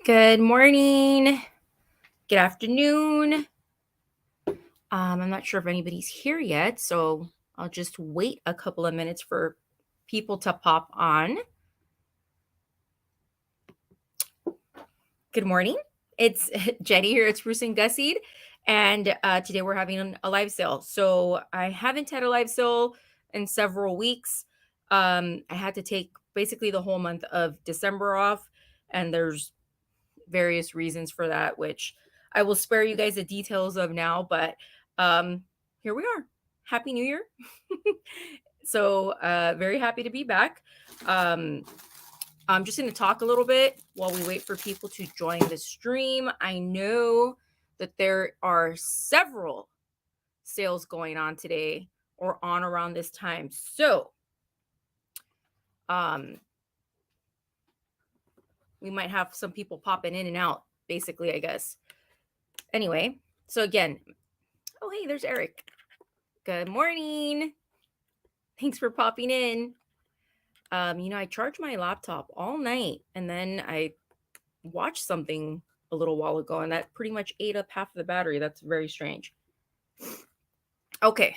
Good morning. Good afternoon. I'm not sure if anybody's here yet, so I'll just wait a couple of minutes for people to pop on. Good morning. It's Jenny here. It's Bruce and Gusseed, and today we're having a live sale. So I haven't had a live sale in several weeks. I had to take basically the whole month of December off, and there's various reasons for that, which I will spare you guys the details of now. But here we are. Happy New Year. So very happy to be back. Um, I'm just going to talk a little bit while we wait for people to join the stream. I know that there are several sales going on today or on around this time. So we might have some people popping in and out, basically, I guess. Anyway, so again, oh, hey, there's Eric. Good morning. Thanks for popping in. I charged my laptop all night and then I watched something a little while ago and that pretty much ate up half of the battery. That's very strange. Okay.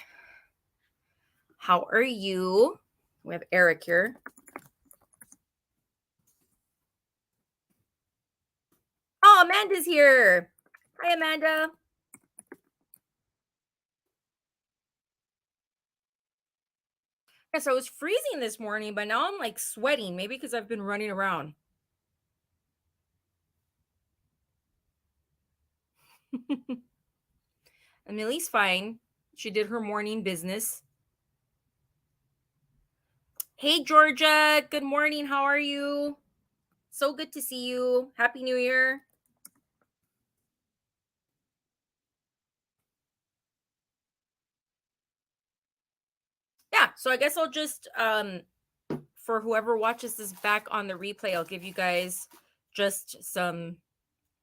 How are you? We have Eric here. Oh, Amanda's here. Hi, Amanda. Yes, I was freezing this morning, but now I'm like sweating, maybe because I've been running around. Emily's fine. She did her morning business. Hey, Georgia. Good morning. How are you? So good to see you. Happy New Year. Yeah, so I guess I'll just for whoever watches this back on the replay, I'll give you guys just some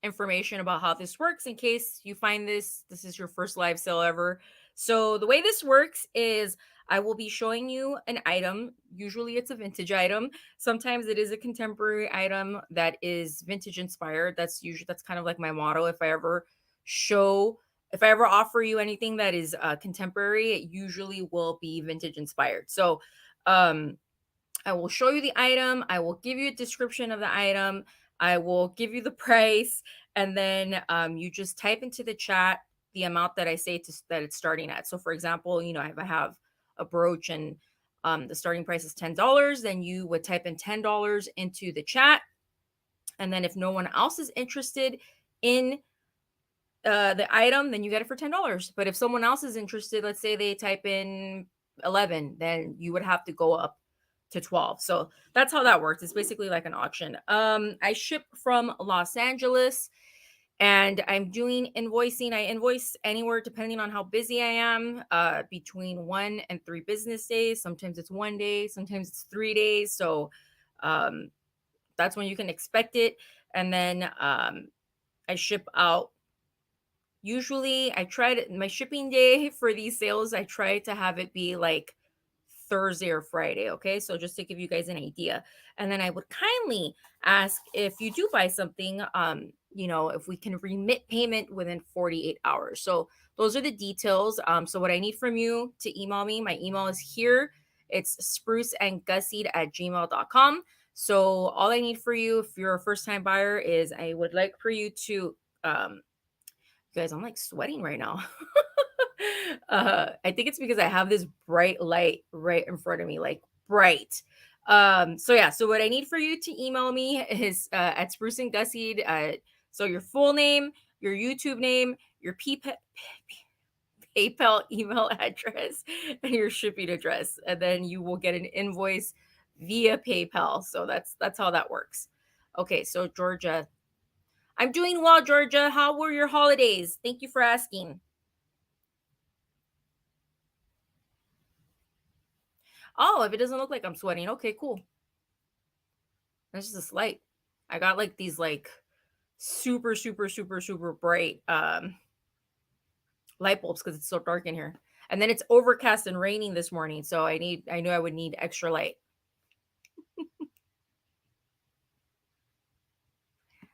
information about how this works in case you find this is your first live sale ever. So the way this works is I will be showing you an item. Usually it's a vintage item. Sometimes it is a contemporary item that is vintage inspired. That's kind of like my motto. If I ever offer you anything that is contemporary, it usually will be vintage inspired. So I will show you the item. I will give you a description of the item. I will give you the price, and then you just type into the chat the amount that I say that it's starting at. So, for example, if I have a brooch and the starting price is $10, then you would type in $10 into the chat, and then if no one else is interested in the item, then you get it for $10. But if someone else is interested, let's say they type in 11, then you would have to go up to 12. So that's how that works. It's basically like an auction. I ship from Los Angeles and I'm doing invoicing. I invoice anywhere depending on how busy I am, between 1 and 3 business days. Sometimes it's 1 day, sometimes it's 3 days. So that's when you can expect it. And then I ship out. Usually I try to my shipping day for these sales, I try to have it be like Thursday or Friday. Okay. So just to give you guys an idea. And then I would kindly ask if you do buy something, if we can remit payment within 48 hours. So those are the details. So what I need from you to email me, my email is here. It's spruceandgusseed@gmail.com. So all I need for you, if you're a first time buyer, is I would like for you to guys, I'm like sweating right now. I think it's because I have this bright light right in front of me, like bright. So what I need for you to email me is at Spruce and Gusseed. So your full name, your YouTube name, your PayPal email address, and your shipping address, and then you will get an invoice via PayPal. So that's how that works. Okay, so Georgia, I'm doing well, Georgia. How were your holidays? Thank you for asking. Oh, if it doesn't look like I'm sweating, okay, cool. That's just a slight. I got like these like super, super, super, super bright light bulbs because it's so dark in here. And then it's overcast and raining this morning, so I knew I would need extra light.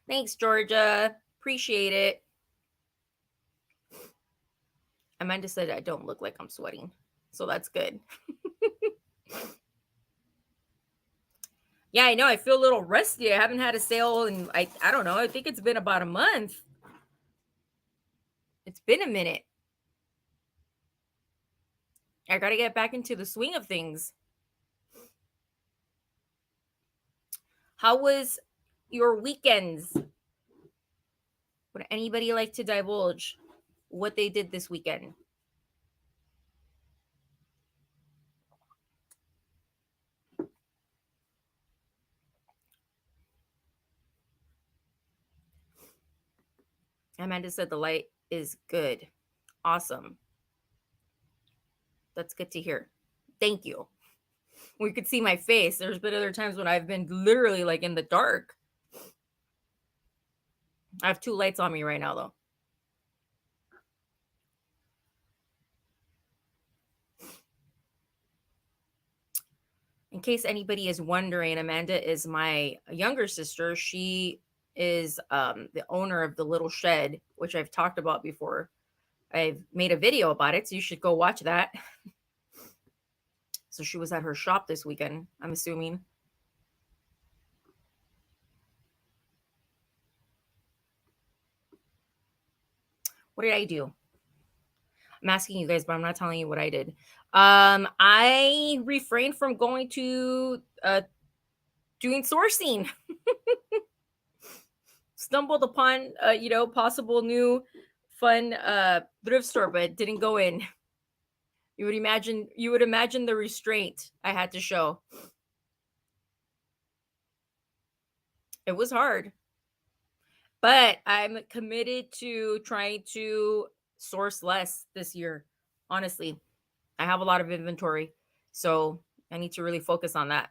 Thanks, Georgia. Appreciate it. Amanda said I don't look like I'm sweating. So that's good. Yeah, I know. I feel a little rusty. I haven't had a sale and I don't know. I think it's been about a month. It's been a minute. I got to get back into the swing of things. How was your weekends? Would anybody like to divulge what they did this weekend? Amanda said the light is good. Awesome. That's good to hear. Thank you. We could see my face. There's been other times when I've been literally like in the dark. I have two lights on me right now, though. In case anybody is wondering, Amanda is my younger sister. She is the owner of the little shed, which I've talked about before. I've made a video about it, so you should go watch that. So she was at her shop this weekend, I'm assuming. What did I do? I'm asking you guys, but I'm not telling you what I did. I refrained from going to doing sourcing. Stumbled upon possible new fun thrift store, but didn't go in. You would imagine the restraint I had to show. It was hard, but I'm committed to trying to source less this year. Honestly, I have a lot of inventory, so I need to really focus on that.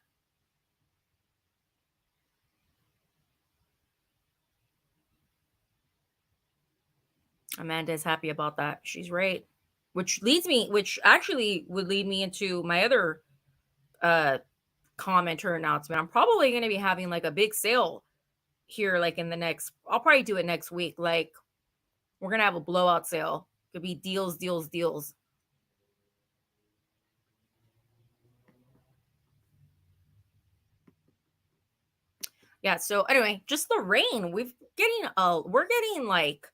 Amanda is happy about that. She's right. Which actually would lead me into my other uh comment or announcement. I'm probably going to be having like a big sale here, like in the next, I'll probably do it next week. Like, we're going to have a blowout sale. Could be deals, deals, deals. Yeah. So, anyway, just the rain. We're getting like,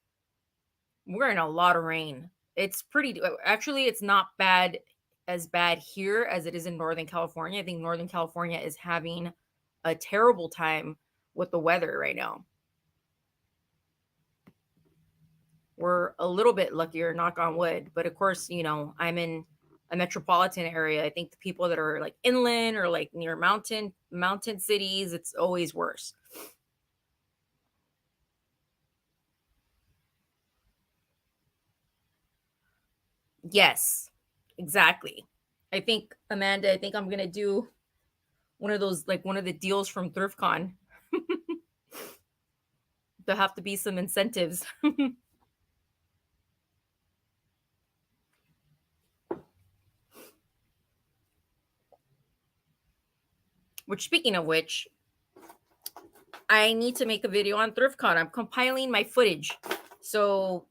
we're in a lot of rain. It's pretty, actually, it's not as bad here as it is in Northern California. I think Northern California is having a terrible time with the weather right now. We're a little bit luckier, knock on wood. But of course, I'm in a metropolitan area. I think the people that are like inland or like near mountain cities, it's always worse. Yes, exactly. I think I'm gonna do one of those, like one of the deals from ThriftCon. There'll have to be some incentives. Which, speaking of which, I need to make a video on ThriftCon. I'm compiling my footage. So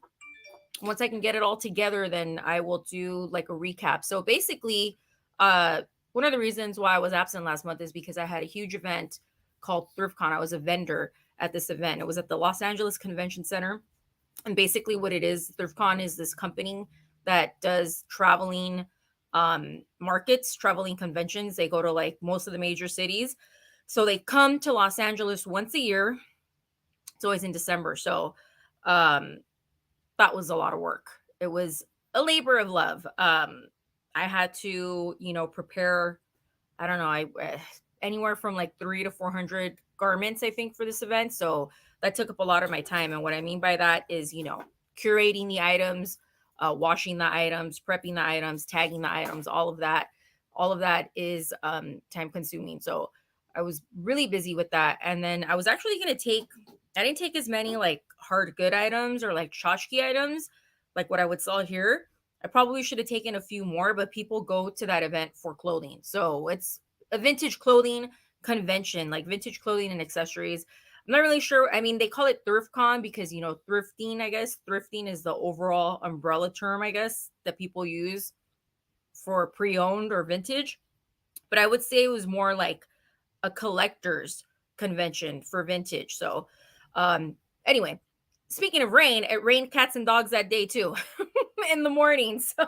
once I can get it all together, then I will do like a recap. So basically, one of the reasons why I was absent last month is because I had a huge event called ThriftCon. I was a vendor at this event. It was at the Los Angeles Convention Center. And basically, what it is, ThriftCon is this company that does traveling markets, traveling conventions. They go to like most of the major cities. So they come to Los Angeles once a year. It's always in December. So um, that was a lot of work. It was a labor of love. I had to, prepare, I don't know, anywhere from like 3 to 400 garments, I think, for this event. So that took up a lot of my time. And what I mean by that is, curating the items, washing the items, prepping the items, tagging the items, all of that. All of that is time consuming. So I was really busy with that. And then I was actually going to I didn't take as many like hard good items or like tchotchke items, like what I would sell here. I probably should have taken a few more, but people go to that event for clothing. So it's a vintage clothing convention, like vintage clothing and accessories. I'm not really sure. I mean, they call it ThriftCon because, thrifting, I guess. Thrifting is the overall umbrella term, I guess, that people use for pre-owned or vintage. But I would say it was more like a collector's convention for vintage. So, um, anyway, speaking of rain, it rained cats and dogs that day too in the morning. So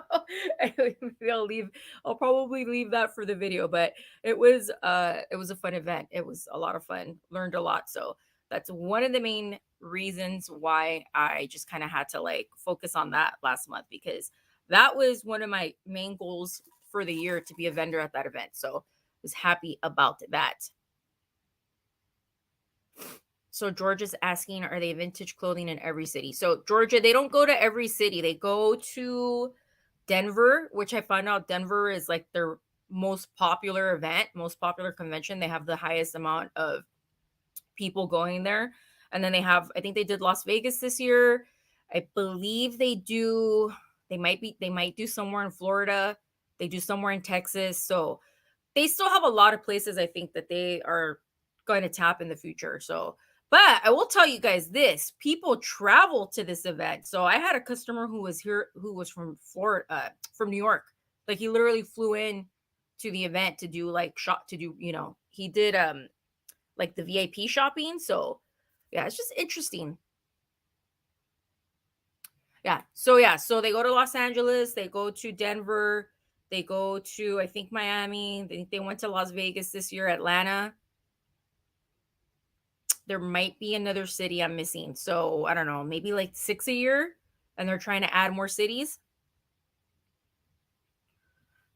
maybe I'll probably leave that for the video, but it was a fun event. It was a lot of fun. Learned a lot. So that's one of the main reasons why I just kind of had to like focus on that last month, because that was one of my main goals for the year, to be a vendor at that event. So was happy about that. So Georgia's asking, are they vintage clothing in every city? So Georgia, they don't go to every city. They go to Denver, which I found out Denver is like their most popular event, most popular convention. They have the highest amount of people going there. And then I think they did Las Vegas this year. I believe they might do somewhere in Florida. They do somewhere in Texas. So they still have a lot of places, I think, that they are going to tap in the future. So, but I will tell you guys this: people travel to this event. So I had a customer who was here, who was from Florida, from New York. Like he literally flew in to the event to do like shop to do, he did like the VIP shopping. So yeah, it's just interesting. So they go to Los Angeles, they go to Denver, they go to, I think, Miami. They went to Las Vegas this year, Atlanta. There might be another city I'm missing. So I don't know, maybe like 6 a year, and they're trying to add more cities.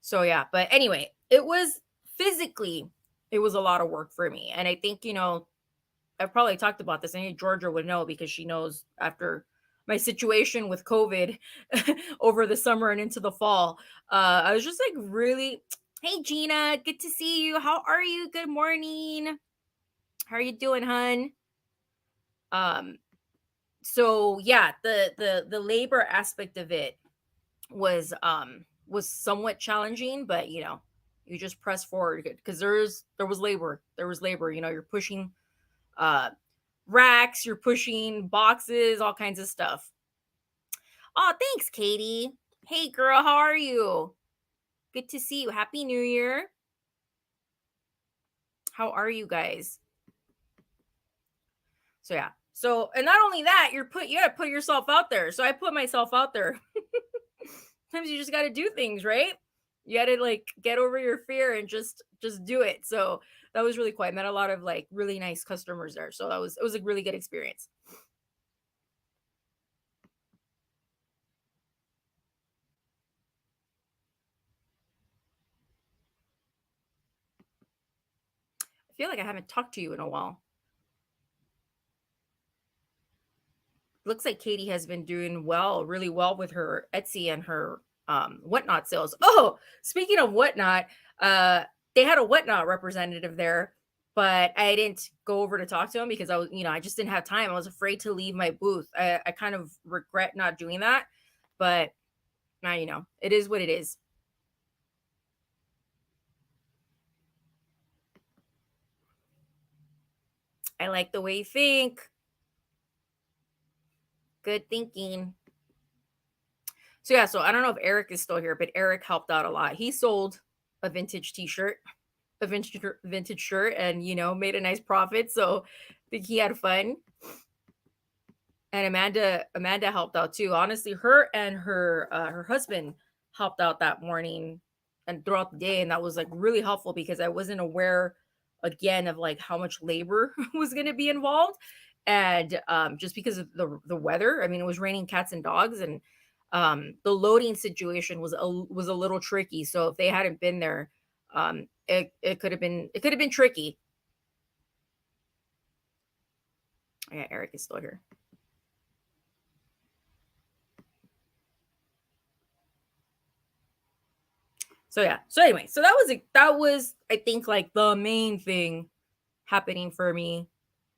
So yeah, but anyway, it was a lot of work for me. And I think, I've probably talked about this. I think Georgia would know because she knows after my situation with COVID over the summer and into the fall. I was just like really, hey Gina, good to see you. How are you? Good morning. How are you doing, hun? Um, so yeah, the labor aspect of it was somewhat challenging, but you just press forward because there was labor. You're pushing uh racks, you're pushing boxes, all kinds of stuff. Oh, thanks, Katie. Hey, girl, how are you? Good to see you. Happy New Year. How are you guys? So yeah. So, and not only that, you gotta put yourself out there. So I put myself out there. Sometimes you just gotta do things, right? You gotta like get over your fear and just do it. So that was really cool. I met a lot of like really nice customers there. So it was a really good experience. I feel like I haven't talked to you in a while. Looks like Katie has been doing really well with her Etsy and her whatnot sales. Oh, speaking of whatnot, uh, they had a whatnot representative there, but I didn't go over to talk to him because I just didn't have time. I was afraid to leave my booth. I kind of regret not doing that, but now it is what it is. I like the way you think. Good thinking. So yeah, so I don't know if Eric is still here, but Eric helped out a lot. He sold a vintage t-shirt, a vintage shirt, and made a nice profit. So I think he had fun. And Amanda helped out too. Honestly, her and her husband helped out that morning and throughout the day, and that was like really helpful because I wasn't aware again of like how much labor was going to be involved, and just because of the weather. I mean, it was raining cats and dogs, and the loading situation was a little tricky. So if they hadn't been there, it could have been tricky. Yeah, Eric is still here. So yeah. So anyway, so that was I think like the main thing happening for me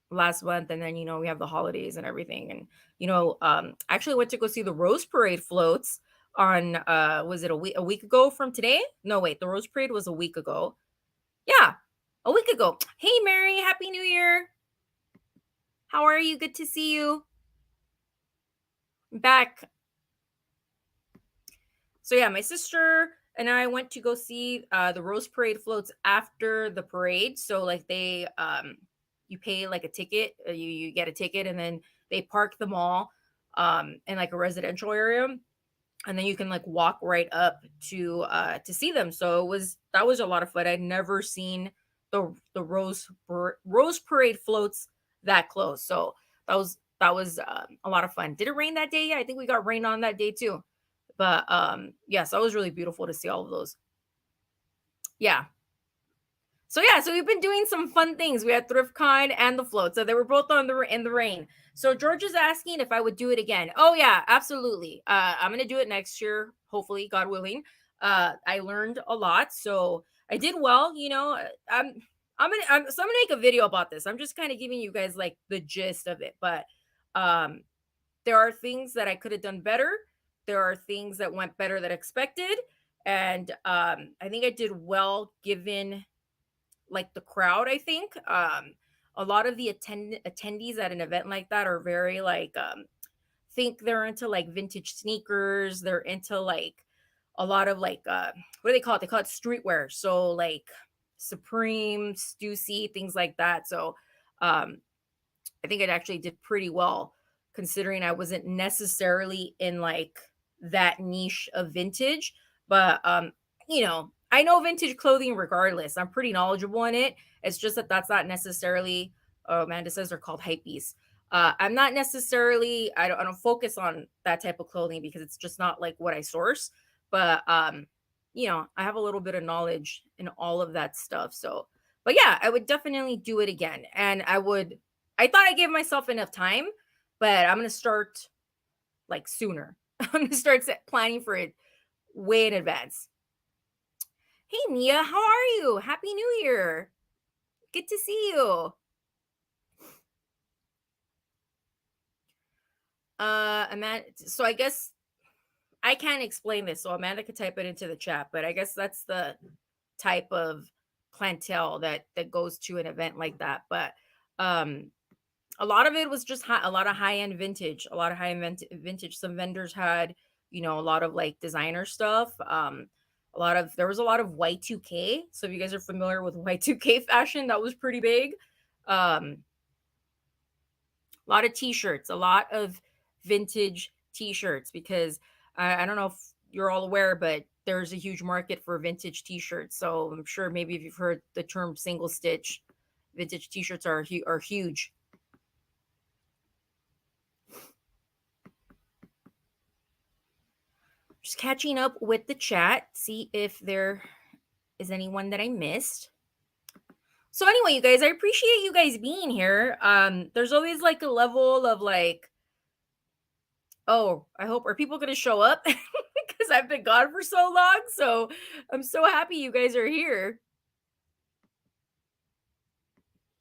last month. And then we have the holidays and everything. And I actually went to go see the Rose Parade floats on was it a week ago from today? No, wait, the Rose Parade was a week ago. Yeah, a week ago. Hey Mary, happy New Year. How are you? Good to see you. Back. So yeah, my sister and I went to go see the Rose Parade floats after the parade. So like they you pay like a ticket, you get a ticket and then they park them all in like a residential area, and then you can like walk right up to see them. So that was a lot of fun. I'd never seen the Rose Parade floats that close. So that was a lot of fun. Did it rain that day? Yeah, I think we got rain on that day too. But yes, that was really beautiful to see all of those. Yeah. So yeah, so we've been doing some fun things. We had ThriftCon and the float, so they were both on the in the rain. So George is asking if I would do it again. Oh yeah, absolutely. I'm gonna do it next year, hopefully, God willing. I learned a lot, so I did well. So I'm gonna make a video about this. I'm just kind of giving you guys like the gist of it, but um, there are things that I could have done better. There are things that went better than expected, and I think I did well given like the crowd. I think a lot of the attendees at an event like that are very like think they're into like vintage sneakers. They're into like a lot of like what do they call it? They call it streetwear. So like Supreme, Stussy, things like that. So um I think it actually did pretty well considering I wasn't necessarily in like that niche of vintage, but I know vintage clothing regardless. I'm pretty knowledgeable in it. It's just that that's not necessarily oh Amanda says they're called hypebeasts. I'm not necessarily I don't focus on that type of clothing because it's just not like what I source, but I have a little bit of knowledge in all of that stuff. So, but yeah, I would definitely do it again. And I thought I gave myself enough time, but I'm gonna start like sooner. I'm gonna start planning for it way in advance. Hey Nia, how are you? Happy New Year. Good to see you. Amanda, so I guess I can't explain this, so Amanda could type it into the chat, but I guess that's the type of clientele that goes to an event like that. But um a lot of it was just a lot of high end vintage, a lot of high end vintage. Some vendors had, a lot of like designer stuff. There was a lot of Y2K. So if you guys are familiar with Y2K fashion, that was pretty big. A lot of t-shirts, a lot of vintage t-shirts because I don't know if you're all aware, but there's a huge market for vintage t-shirts. So I'm sure maybe if you've heard the term single stitch, vintage t-shirts are huge. Just catching up with the chat, see if there is anyone that I missed. So anyway, you guys, I appreciate you guys being here. There's always like a level of like, oh, I hope are people gonna show up? Because I've been gone for so long. So I'm so happy you guys are here.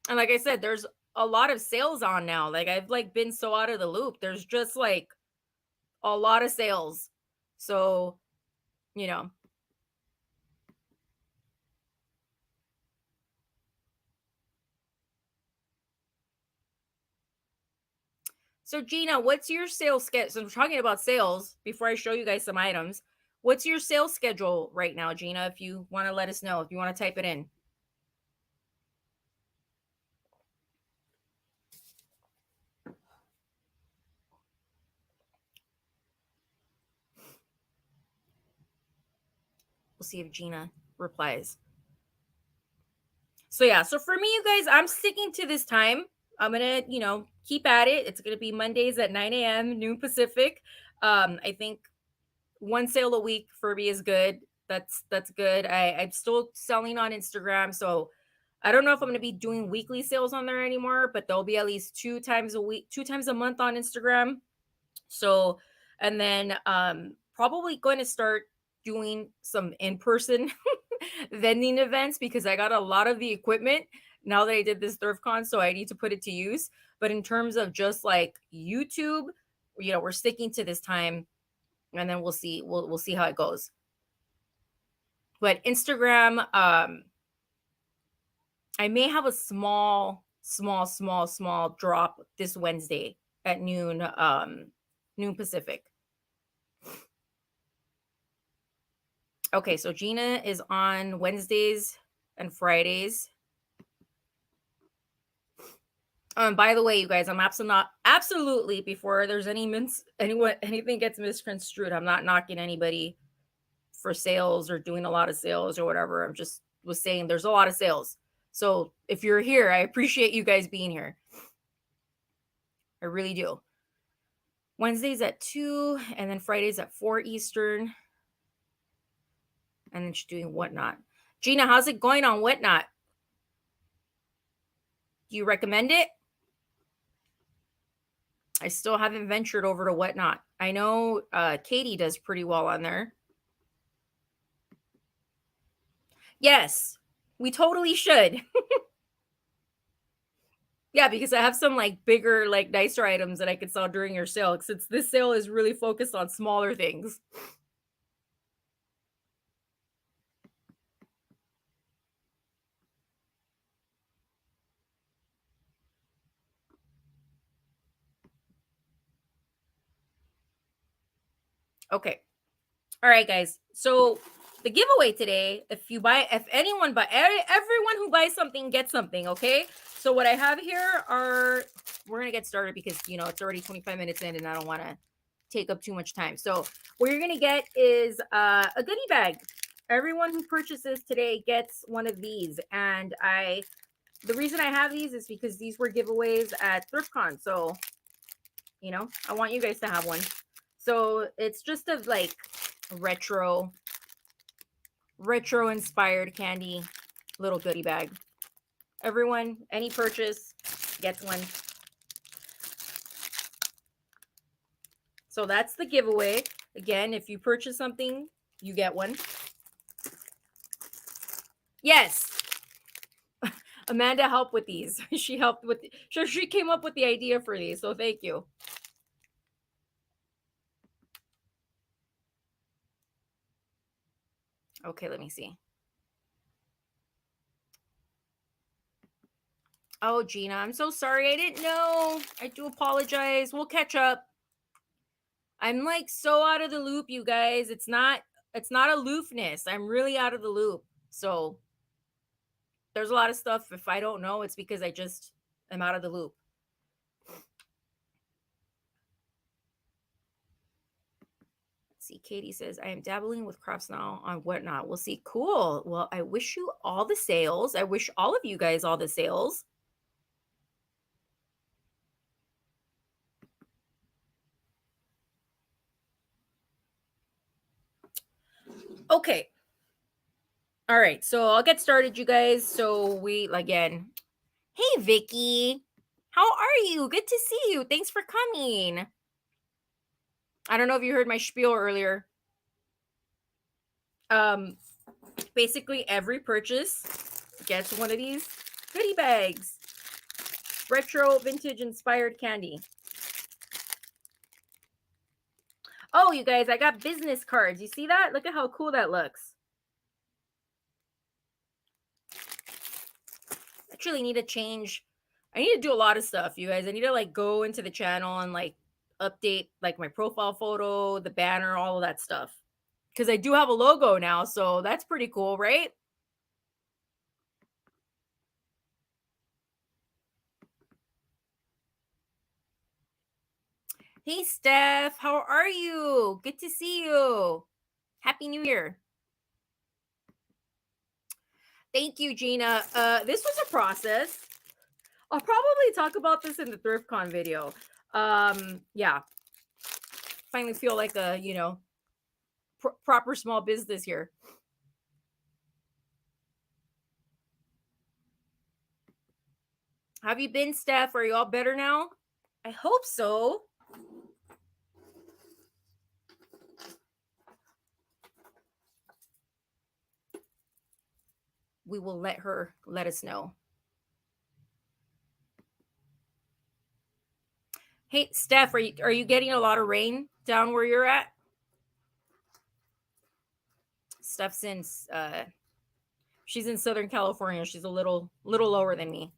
And like I said, there's a lot of sales on now. Like I've like been so out of the loop. There's just like a lot of sales. So, you know, So Gina, what's your sales schedule? So we're talking about sales before I show you guys some items. What's your sales schedule right now, Gina? If you want to let us know, if you want to type it in. We'll see if Gina replies. So yeah, so for me, you guys, I'm sticking to this time. I'm gonna, keep at it. It's gonna be Mondays at 9 a.m. noon Pacific. I think one sale a week for me is good. That's good. I'm still selling on Instagram, so I don't know if I'm gonna be doing weekly sales on there anymore, but there'll be at least 2 times a week, 2 times a month on Instagram. So, and then probably going to start doing some in-person vending events because I got a lot of the equipment now that I did this ThriftCon, so I need to put it to use. But in terms of just like YouTube, we're sticking to this time, and then we'll see. We'll see how it goes. But Instagram, I may have a small small drop this Wednesday at noon Pacific. Okay, so Gina is on Wednesdays and Fridays. By the way, you guys, I'm absolutely before there's anything gets misconstrued, I'm not knocking anybody for sales or doing a lot of sales or whatever. I'm just was saying there's a lot of sales. So if you're here, I appreciate you guys being here. I really do. Wednesdays at 2 and then Fridays at 4 Eastern. And then she's doing Whatnot. Gina, how's it going on Whatnot? Do you recommend it? I still haven't ventured over to Whatnot. I know Katie does pretty well on there. Yes, we totally should. Yeah, because I have some like bigger, like nicer items that I could sell during your sale. Since this sale is really focused on smaller things. Okay. All right, guys. So the giveaway today, if everyone who buys something gets something, okay? So what I have here we're gonna get started because it's already 25 minutes in and I don't want to take up too much time. So what you're gonna get is a goodie bag. Everyone who purchases today gets one of these, and the reason I have these is because these were giveaways at ThriftCon. So I want you guys to have one. So it's just a like retro inspired candy little goodie bag. Everyone, any purchase gets one. So that's the giveaway. Again, if you purchase something, you get one. Yes. Amanda helped with these. She came up with the idea for these. So thank you. Okay, let me see. Oh, Gina, I'm so sorry. I didn't know. I do apologize. We'll catch up. I'm like so out of the loop, you guys. It's not aloofness. I'm really out of the loop. So there's a lot of stuff. If I don't know, it's because I just am out of the loop. See, Katie says, I am dabbling with crafts now on Whatnot. We'll see. Cool. Well, I wish you all the sales. I wish all of you guys all the sales. Okay. All right. So I'll get started, you guys. So again. Hey, Vicky. How are you? Good to see you. Thanks for coming. I don't know if you heard my spiel earlier. Basically every purchase gets one of these goodie bags. Retro vintage inspired candy. Oh, you guys, I got business cards. You see that? Look at how cool that looks. Actually need to change. I need to do a lot of stuff, you guys. I need to like go into the channel and like update like my profile photo, the banner, all of that stuff. Because I do have a logo now, so that's pretty cool, right? Hey, Steph, how are you? Good to see you. Happy New Year. Thank you, Gina. This was a process. I'll probably talk about this in the ThriftCon video. Yeah. Finally feel like a, proper small business here. Have you been, Steph? Are you all better now? I hope so. We will let her let us know. Hey, Steph, are you getting a lot of rain down where you're at? Steph's in she's in Southern California. She's a little lower than me.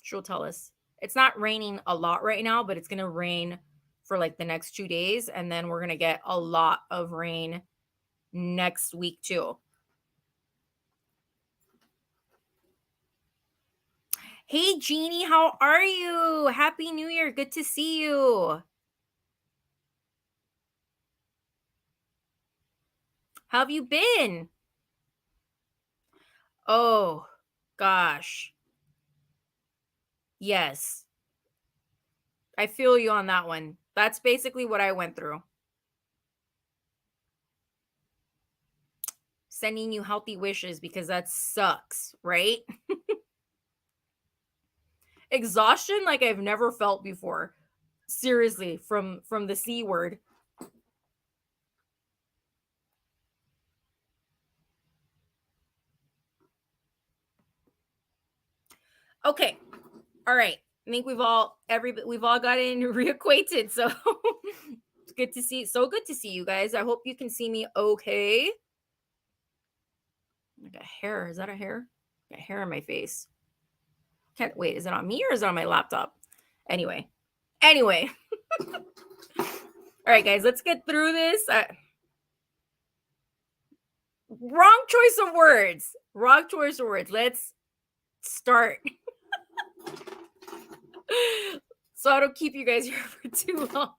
She'll tell us. It's not raining a lot right now, but it's going to rain for like the next 2 days. And then we're going to get a lot of rain next week too. Hey, Jeannie, how are you? Happy New Year. Good to see you. How have you been? Oh, gosh. Yes. I feel you on that one. That's basically what I went through. Sending you healthy wishes because that sucks, right? Exhaustion like I've never felt before. Seriously, from the C word. Okay. All right. I think we've all gotten reacquainted. So it's good to see. So good to see you guys. I hope you can see me okay. Like a hair. Is that a hair? Got hair on my face. Can't wait. Is it on me or is it on my laptop? Anyway. Anyway. All right, guys, let's get through this. Wrong choice of words. Wrong choice of words. Let's start. So I don't keep you guys here for too long.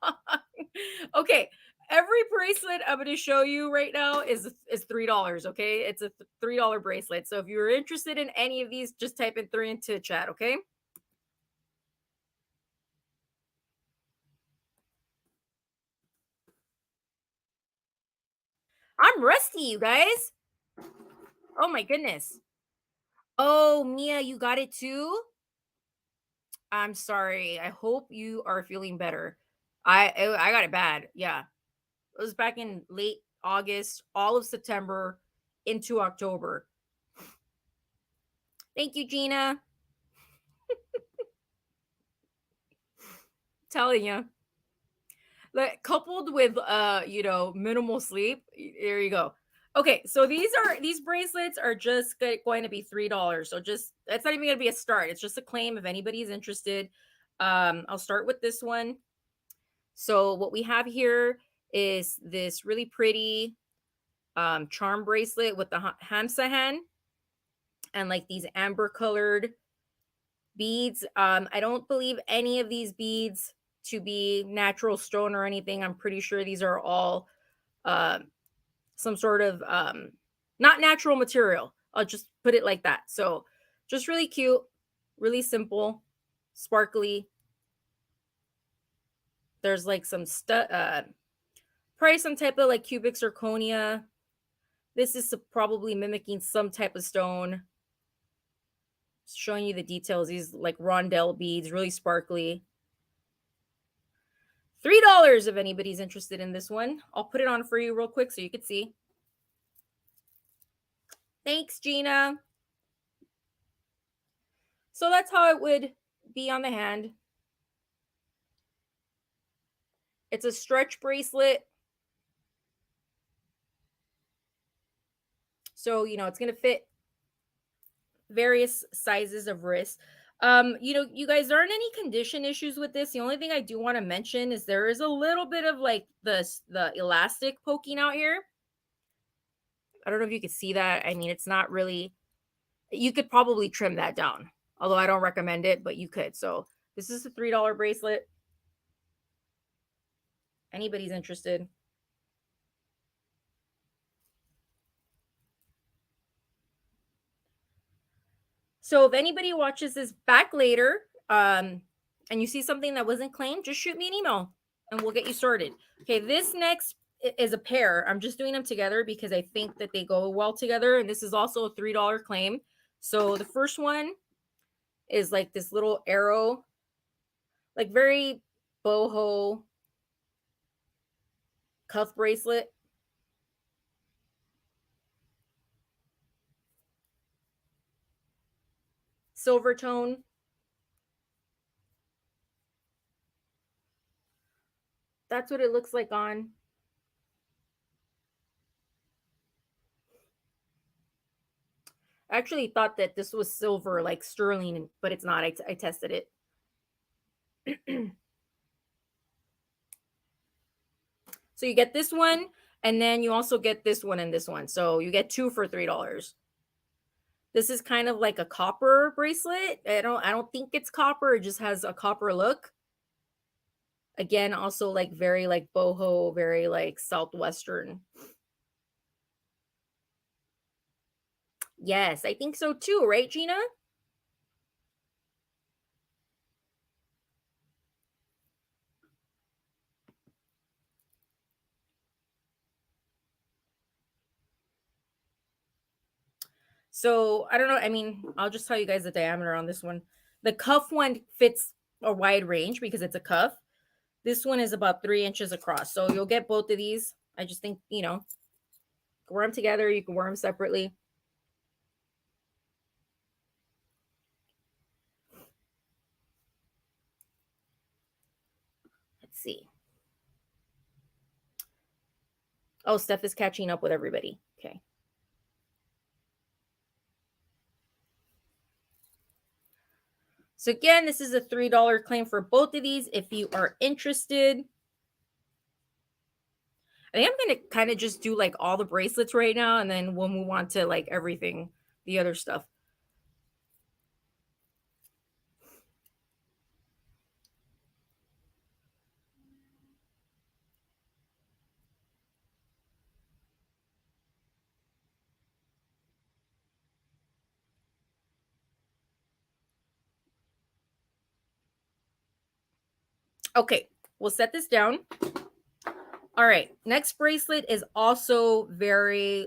Okay. Every bracelet I'm going to show you right now is $3. Okay. It's a $3 bracelet. So if you're interested in any of these, just type in 3 into chat. Okay. I'm rusty, you guys. Oh my goodness. Oh, Mia, you got it too? I'm sorry. I hope you are feeling better. I got it bad. Yeah. It was back in late August, all of September into October. Thank you, Gina. Telling you. Like, coupled with minimal sleep, there you go. Okay, so these bracelets are just going to be $3. So just that's not even going to be a start. It's just a claim if anybody's interested. I'll start with this one. So what we have here is this really pretty charm bracelet with the hamsa hand and like these amber colored beads. I don't believe any of these beads to be natural stone or anything. I'm pretty sure these are all uh, some sort of not natural material. I'll just put it like that. So just really cute, really simple, sparkly. There's like some probably some type of like cubic zirconia. This is probably mimicking some type of stone. Showing you the details. These like rondelle beads, really sparkly. $3 if anybody's interested in this one. I'll put it on for you real quick so you can see. Thanks, Gina. So that's how it would be on the hand. It's a stretch bracelet. So, it's going to fit various sizes of wrist. You guys, there aren't any condition issues with this. The only thing I do want to mention is there is a little bit of like the elastic poking out here. I don't know if you could see that. I mean, it's not really, you could probably trim that down, although I don't recommend it, but you could. So this is a $3 bracelet. Anybody's interested. So if anybody watches this back later, and you see something that wasn't claimed, just shoot me an email and we'll get you sorted. Okay, this next is a pair. I'm just doing them together because I think that they go well together. And this is also a $3 claim. So the first one is like this little arrow, like very boho cuff bracelet. Silver tone. That's what it looks like on. I actually thought that this was silver, like sterling, but it's not. I tested it. So you get this one, and then you also get this one and this one. So you get two for $3. This is kind of like a copper bracelet. I don't think it's copper. It just has a copper look. Again, also like very like boho, very like southwestern. Yes, I think so too, right, Gina? So I don't know. I mean, I'll just tell you guys the diameter on this one. The cuff one fits a wide range because it's a cuff. This one is about 3 inches across. So you'll get both of these. I just think, you can wear them together, you can wear them separately. Let's see. Oh, Steph is catching up with everybody. Okay. So again, this is a $3 claim for both of these if you are interested. I think I'm going to kind of just do like all the bracelets right now, and then we'll move on to like everything, the other stuff. Okay, we'll set this down. All right, next bracelet is also very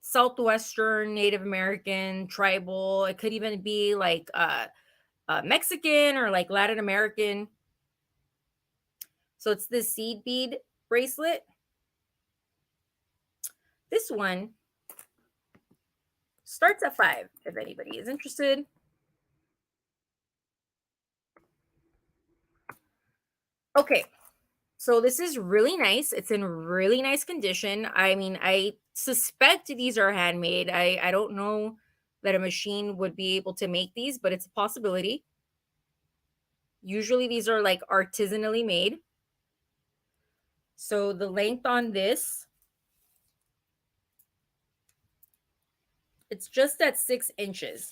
Southwestern, Native American, tribal. It could even be like Mexican or like Latin American. So it's this seed bead bracelet. This one starts at 5 if anybody is interested. Okay, so this is really nice. It's in really nice condition. I mean, I suspect these are handmade. I don't know that a machine would be able to make these, but it's a possibility. Usually these are like artisanally made. So the length on this, it's just at 6 inches.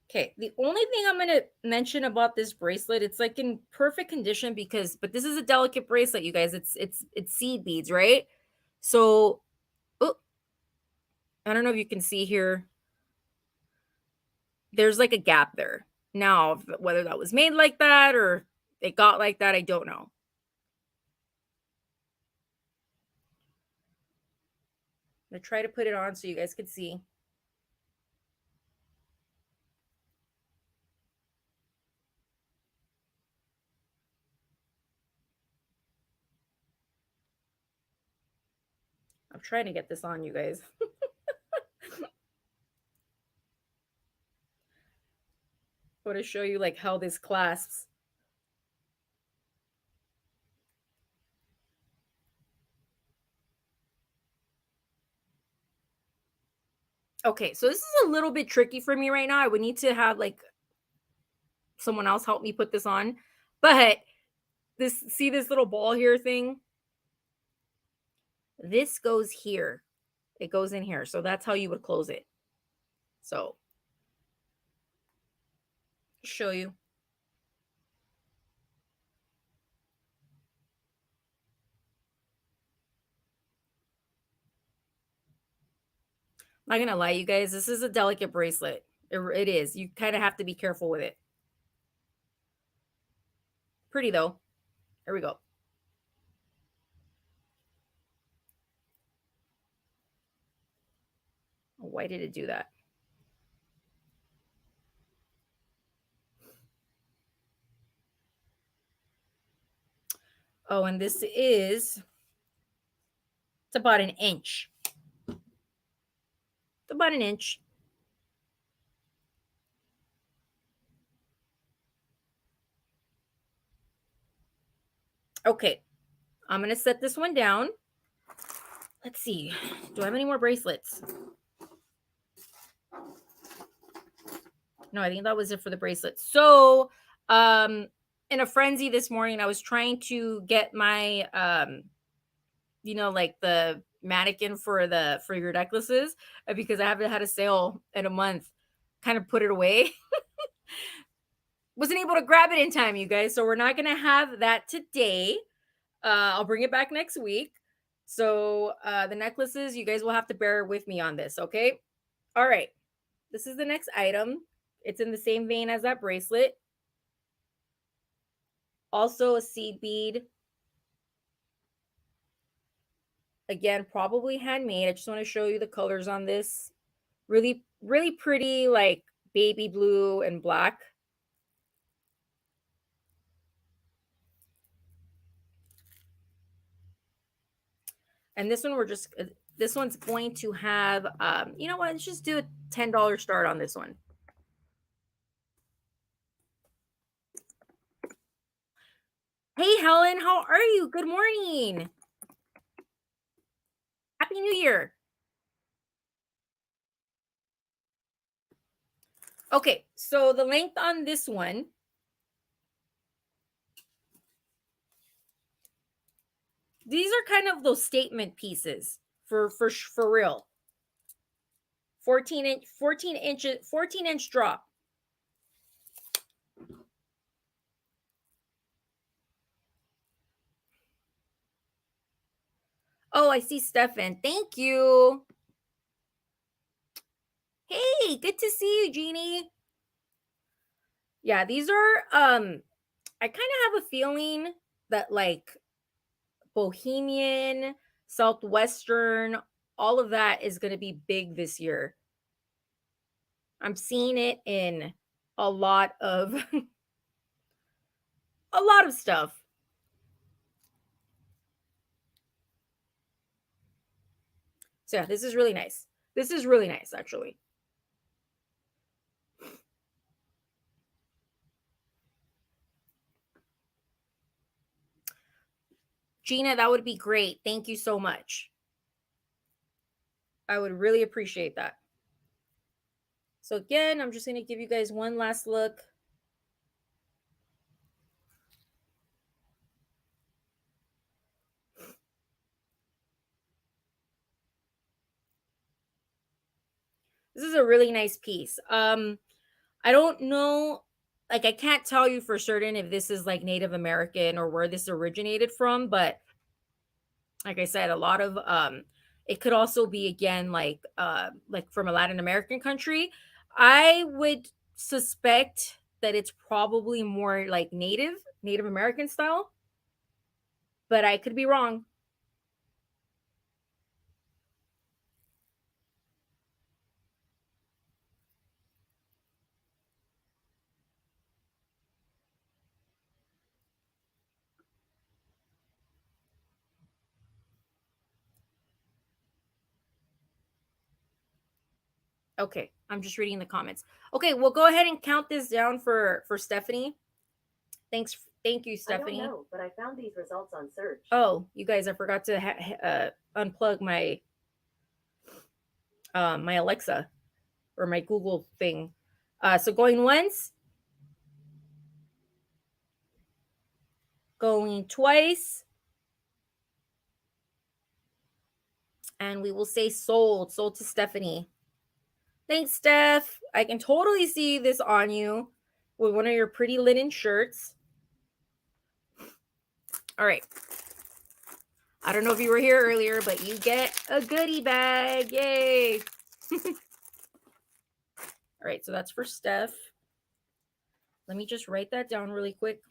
Okay, the only thing I'm going to mention about this bracelet, it's like in perfect condition but this is a delicate bracelet, you guys. It's seed beads, right? So, oh, I don't know if you can see here. There's like a gap there. Now, whether that was made like that or it got like that, I don't know. I'm going to try to put it on so you guys can see. I'm trying to get this on, you guys. I want to show you like how this clasps. Okay, so this is a little bit tricky for me right now. I would need to have like someone else help me put this on. But see this little ball here thing? This goes here. It goes in here. So that's how you would close it. So show you. I'm not gonna lie, you guys, this is a delicate bracelet. It is. You kind of have to be careful with it. Pretty though. Here we go. Why did it do that? Oh, and this is, it's about an inch. It's about an inch. Okay, I'm gonna set this one down. Let's see. Do I have any more bracelets? No, I think that was it for the bracelets. So, in a frenzy this morning, I was trying to get my like the mannequin for your necklaces because I haven't had a sale in a month. Kind of put it away. Wasn't able to grab it in time, you guys. So we're not gonna have that today. I'll bring it back next week. So the necklaces, you guys will have to bear with me on this, okay? All right. This is the next item. It's in the same vein as that bracelet. Also a seed bead. Again, probably handmade. I just want to show you the colors on this. Really, really pretty, like baby blue and black. And this one, this one's going to have, you know what? Let's just do a $10 start on this one. Hey, Helen, how are you? Good morning. Happy New Year. Okay, so the length on this one, these are kind of those statement pieces for real. 14 inch drop. Oh, I see Stefan. Thank you. Hey, good to see you, Jeannie. Yeah, these are I kind of have a feeling that like Bohemian, Southwestern, all of that is going to be big this year. I'm seeing it in a lot of a lot of stuff. So yeah, this is really nice. This is really nice, actually. Gina, that would be great. Thank you so much. I would really appreciate that. So again, I'm just going to give you guys one last look. This is a really nice piece. I don't know, like I can't tell you for certain if this is like Native American or where this originated from, but like I said, a lot of it could also be again like from a Latin American country. I would suspect that it's probably more like Native American style, but I could be wrong. Okay, I'm just reading the comments. Okay, we'll go ahead and count this down for Stephanie. Thank you, Stephanie. I don't know, but I found these results on search. Oh, you guys, I forgot to unplug my my Alexa or my Google thing. So going once, going twice, and we will say sold to Stephanie. Thanks, Steph. I can totally see this on you with one of your pretty linen shirts. All right. I don't know if you were here earlier, but you get a goodie bag. Yay. All right, so that's for Steph. Let me just write that down really quick.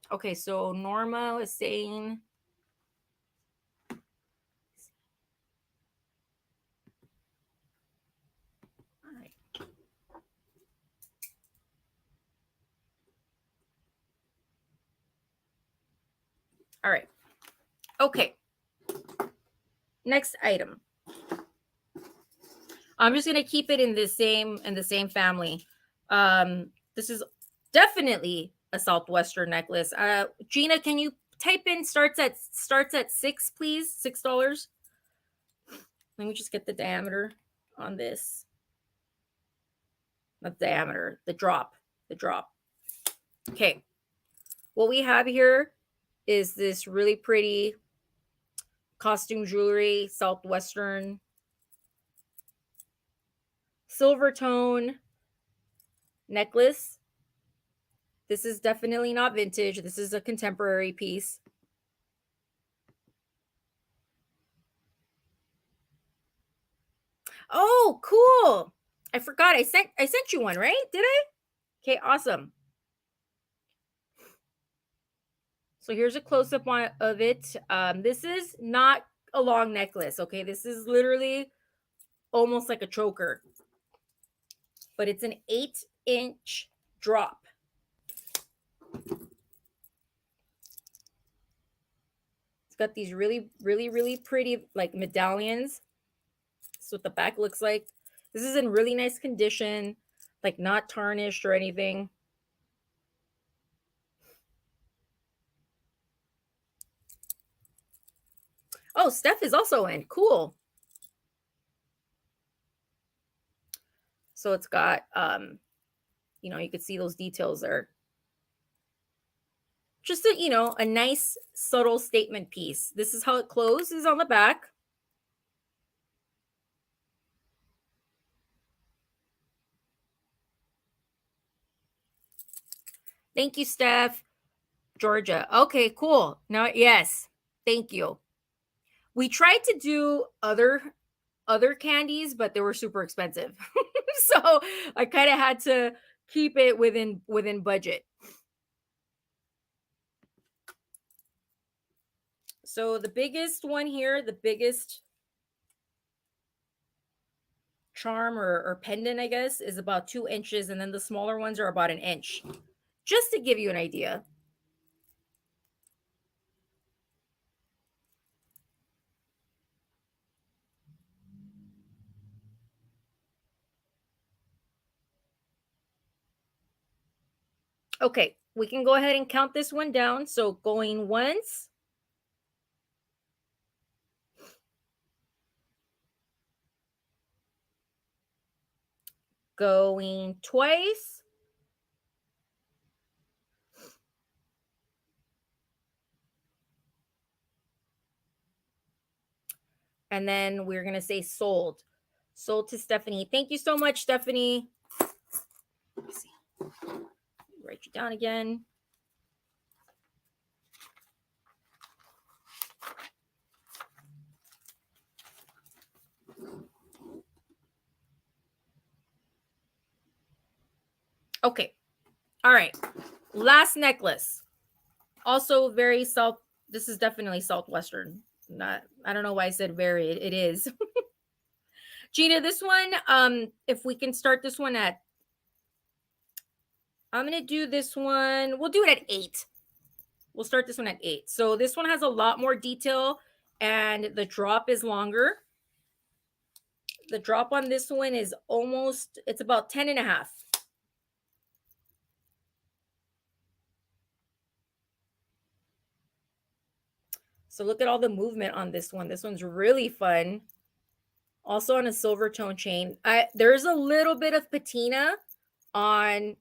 Okay, so Norma is saying all right. Okay. Next item. I'm just gonna keep it in the same family. This is definitely a Southwestern necklace. Gina, can you type in starts at 6, please. $6. Let me just get the diameter on this. Not diameter, the drop. The drop. Okay. What we have here is this really pretty costume jewelry, Southwestern silver tone necklace. This is definitely not vintage. This is a contemporary piece. Oh, cool. I forgot. I sent you one, right? Did I? Okay, awesome. So here's a close up of it. This is not a long necklace. Okay, this is literally almost like a choker, but it's an 8-inch drop. It's got these really, really, really pretty like medallions. This is what the back looks like. This is in really nice condition, like not tarnished or anything. Oh, Steph is also in. Cool. So it's got you could see those details there. Just a nice subtle statement piece. This is how it closes on the back. Thank you, Steph. Georgia. Okay, cool. Now, yes. Thank you. We tried to do other candies, but they were super expensive. So I kind of had to keep it within budget. So the biggest one here, the biggest charm or pendant, I guess, is about 2 inches, and then the smaller ones are about an inch. Just to give you an idea. Okay, we can go ahead and count this one down. So going once, going twice, and then we're going to say sold. Sold to Stephanie. Thank you so much, Stephanie. Let me see. Write you down again. Okay. All right. Last necklace. Also very this is definitely Southwestern. I don't know why I said very. It is. Gina, this one, if we can start this one I'm going to do this one. We'll do it at 8. We'll start this one at 8. So this one has a lot more detail and the drop is longer. The drop on this one is it's about 10 and a half. So look at all the movement on this one. This one's really fun. Also on a silver tone chain. There's a little bit of patina on.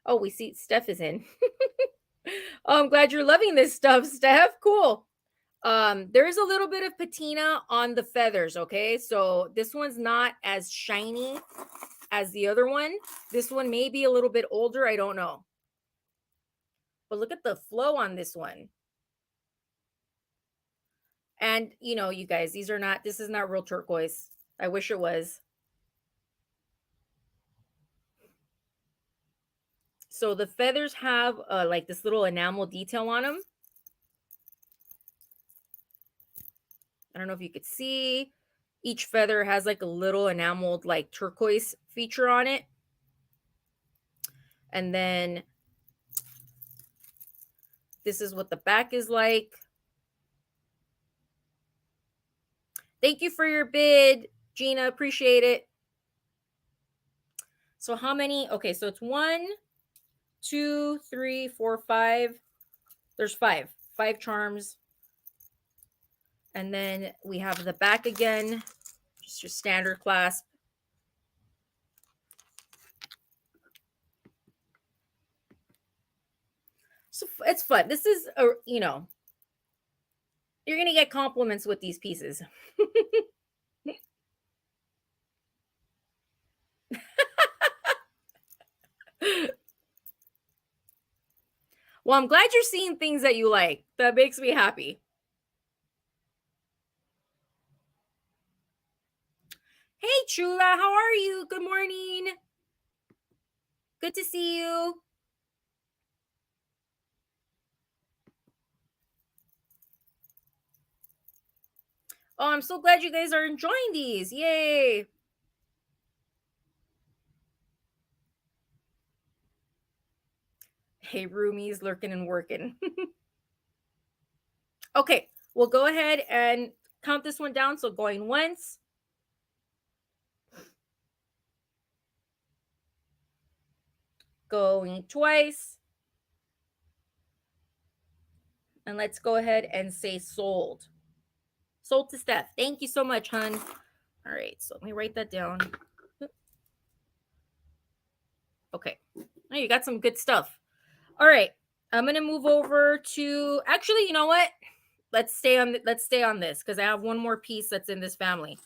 Oh, we see Steph is in. Oh, I'm glad you're loving this stuff, Steph. Cool. There is a little bit of patina on the feathers, okay? So this one's not as shiny as the other one. This one may be a little bit older, I don't know. But look at the flow on this one. And you guys, this is not real turquoise. I wish it was. So the feathers have like this little enamel detail on them. I don't know if you could see. Each feather has like a little enameled like turquoise feature on it. And then this is what the back is like. Thank you for your bid, Gina. Appreciate it. So how many? Okay, so it's 1, 2, 3, 4, 5. There's 5. 5 charms. And then we have the back again, just your standard clasp. So it's fun. This is a, you're going to get compliments with these pieces. Well, I'm glad you're seeing things that you like. That makes me happy. Hey, Chula, how are you? Good morning. Good to see you. Oh, I'm so glad you guys are enjoying these. Yay. Hey, roomies lurking and working. Okay, we'll go ahead and count this one down. So going once, going twice, and let's go ahead and say sold. Sold to Steph. Thank you so much, hun. All right, so let me write that down. Okay. Oh, you got some good stuff. All right. I'm gonna move over to actually, you know what? Let's stay on this because I have one more piece that's in this family.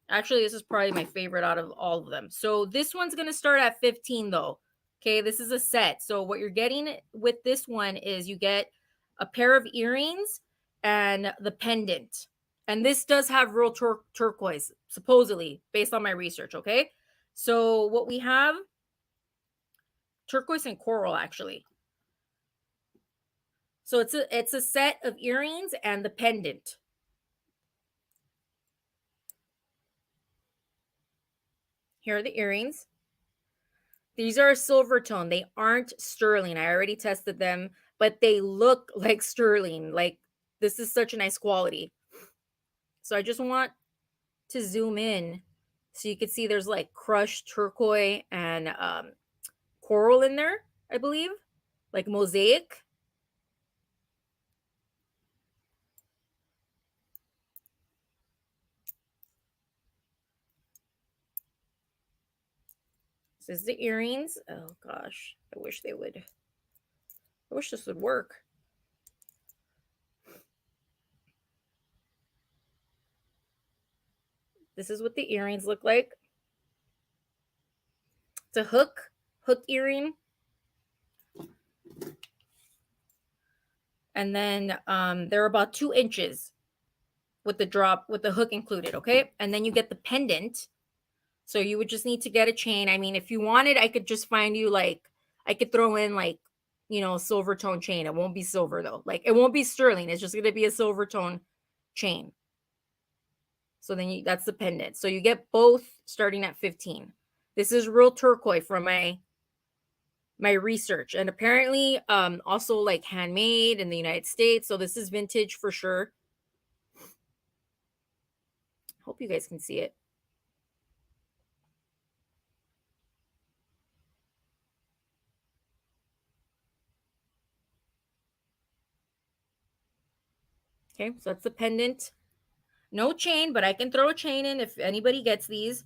Actually, this is probably my favorite out of all of them. So this one's gonna start at 15 though. Okay, this is a set. So what you're getting with this one is you get a pair of earrings and the pendant. And this does have real turquoise, supposedly, based on my research. Okay, so what we have, turquoise and coral actually. So it's a set of earrings and the pendant. Here are the earrings. These are a silver tone. They aren't sterling. I already tested them, but they look like sterling. Like this is such a nice quality. So I just want to zoom in so you can see there's like crushed turquoise and coral in there, I believe, like mosaic. This is the earrings. Oh gosh, I wish they would. I wish this would work. This is what the earrings look like. It's a hook earring. And then they're about 2 inches with the hook included, okay? And then you get the pendant. So you would just need to get a chain. I mean, if you wanted, I could just find you I could throw in a silver tone chain. It won't be silver though. Like it won't be sterling. It's just gonna be a silver tone chain. So then that's the pendant. So you get both starting at 15. This is real turquoise from my research, and apparently also like handmade in the United States. So this is vintage for sure. Hope you guys can see it. Okay, so that's the pendant. No chain, but I can throw a chain in if anybody gets these.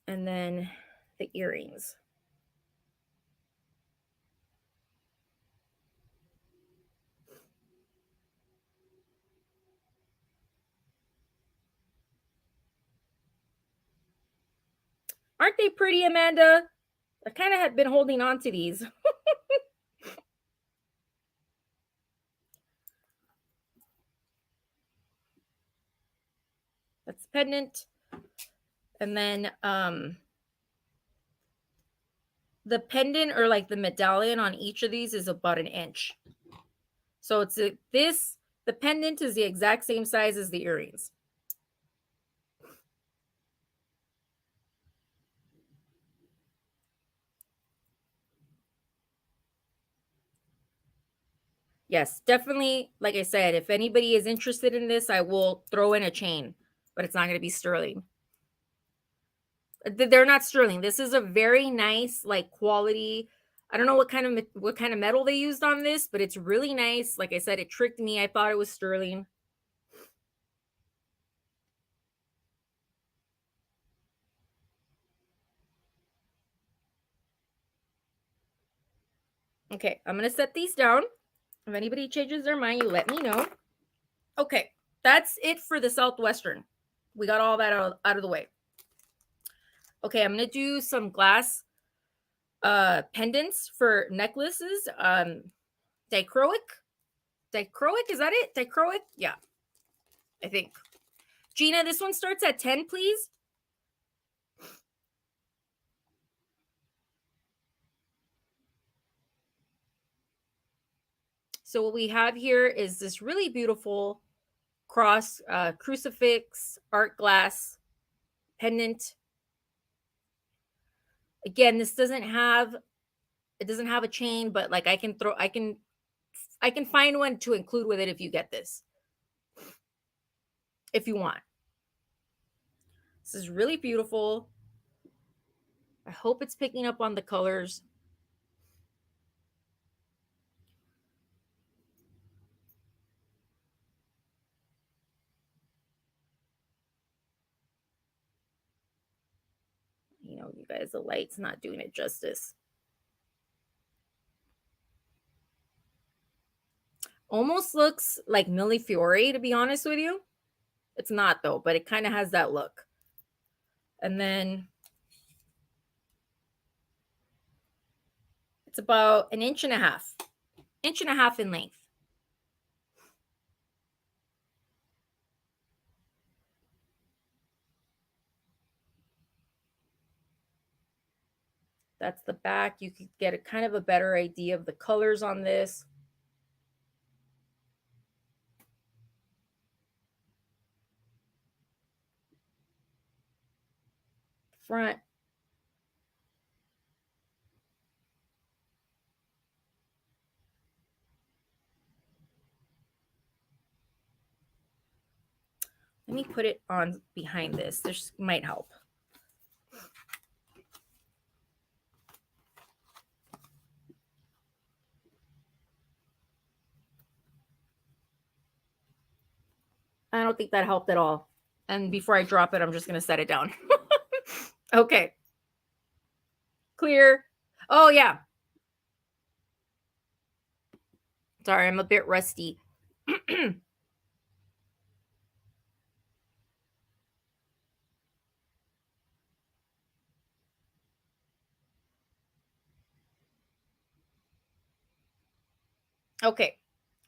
And then the earrings. Aren't they pretty, Amanda? I kind of had been holding on to these. That's pendant. And then the pendant or like the medallion on each of these is about 1 inch. So the pendant is the exact same size as the earrings. Yes, definitely. Like I said, if anybody is interested in this, I will throw in a chain, but it's not going to be sterling. They're not sterling. This is a very nice, like quality. I don't know what kind of metal they used on this, but it's really nice. Like I said, it tricked me. I thought it was sterling. Okay, I'm gonna set these down. If anybody changes their mind, you let me know. Okay, that's it for the Southwestern. We got all that out of the way. Okay, I'm gonna do some glass pendants for necklaces. Dichroic. Dichroic, is that it? Dichroic? Yeah, I think. Gina, this one starts at 10, please. So what we have here is this really beautiful cross crucifix art glass pendant. Again, this doesn't have a chain, but like I can find one to include with it if you get this. If you want. This is really beautiful. I hope it's picking up on the colors. You know, you guys, the light's not doing it justice. Almost looks like Millefiori, to be honest with you. It's not though, but it kind of has that look. And then it's about an inch and a half in length. That's the back. You could get a kind of a better idea of the colors on this. Front. Let me put it on behind this. This might help. I don't think that helped at all. And before I drop it, I'm just going to set it down. Okay. Clear. Oh, yeah. Sorry, I'm a bit rusty. Okay.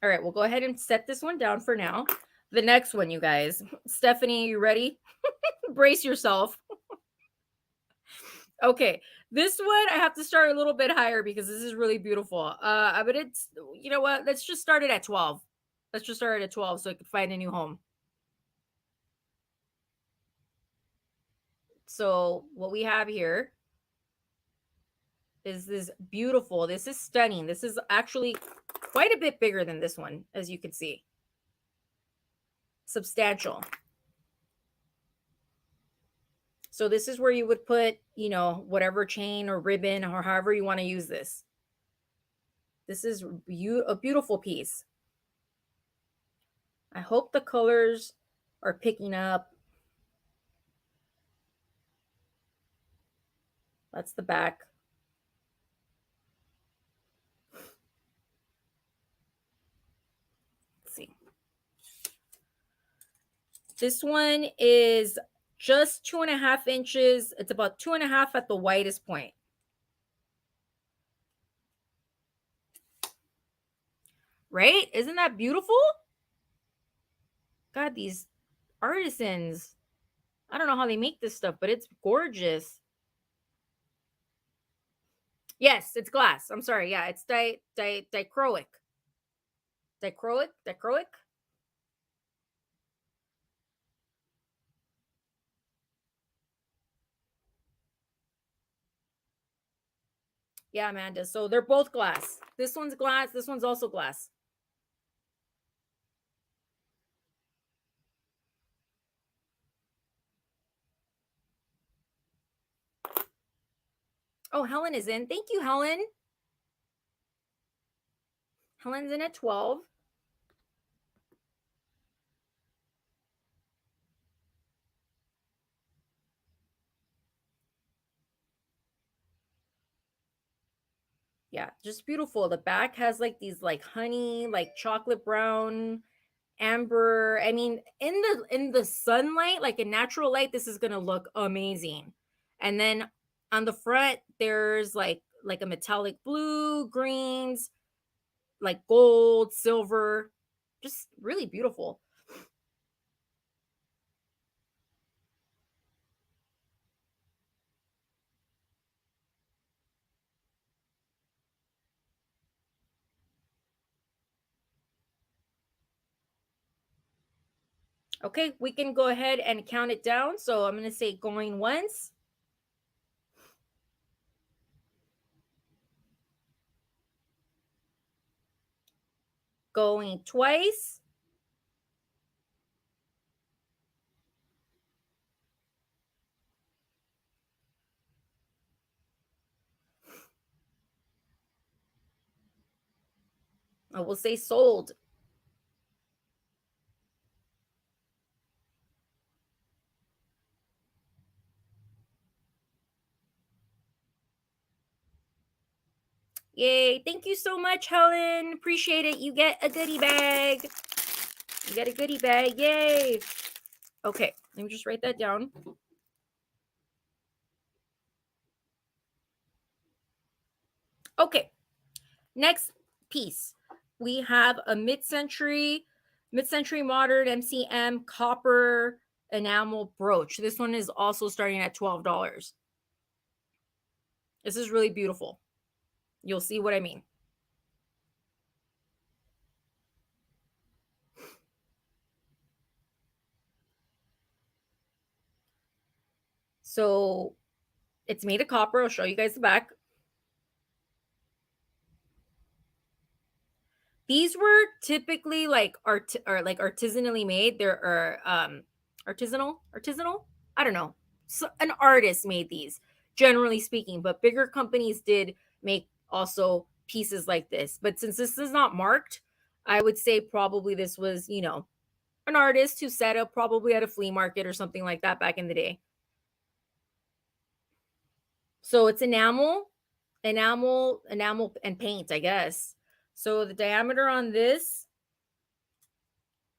All right, we'll go ahead and set this one down for now. The next one, you guys. Stephanie, are you ready? Brace yourself. Okay. This one I have to start a little bit higher because this is really beautiful. But it's, you know what? Let's just start it at 12. Let's just start it at 12 so I can find a new home. So what we have here is this beautiful. This is stunning. This is actually quite a bit bigger than this one, as you can see. Substantial. So this is where you would put, you know, whatever chain or ribbon or however you want to use this. This is a beautiful piece. I hope the colors are picking up. That's the back. Let's see. This one is just 2.5 inches. It's about 2.5 at the widest point. Right? Isn't that beautiful? God, these artisans. I don't know how they make this stuff, but it's gorgeous. Yes, it's glass. I'm sorry. Yeah, it's dichroic. Dichroic. Yeah, Amanda. So they're both glass. This one's glass. This one's also glass. Oh, Helen is in. Thank you, Helen. Helen's in at 12. Yeah, just beautiful. The back has like these like honey, like chocolate brown, amber. I mean, in the sunlight, like in natural light, this is gonna look amazing. And then on the front, there's like a metallic blue, greens, like gold, silver, just really beautiful. Okay, we can go ahead and count it down. So I'm gonna say going once, going twice. I will say sold. Yay. Thank you so much, Helen. Appreciate it. You get a goodie bag. You get a goodie bag. Yay. Okay, let me just write that down. Okay, next piece. We have a mid-century modern MCM copper enamel brooch. This one is also starting at $12. This is really beautiful. You'll see what I mean. So it's made of copper. I'll show you guys the back. These were typically like or like artisanally made. There are artisanal. I don't know. So an artist made these, generally speaking, but bigger companies did make also pieces like this. But since this is not marked, I would say probably this was, an artist who set up probably at a flea market or something like that back in the day. So it's enamel and paint, I guess. So the diameter on this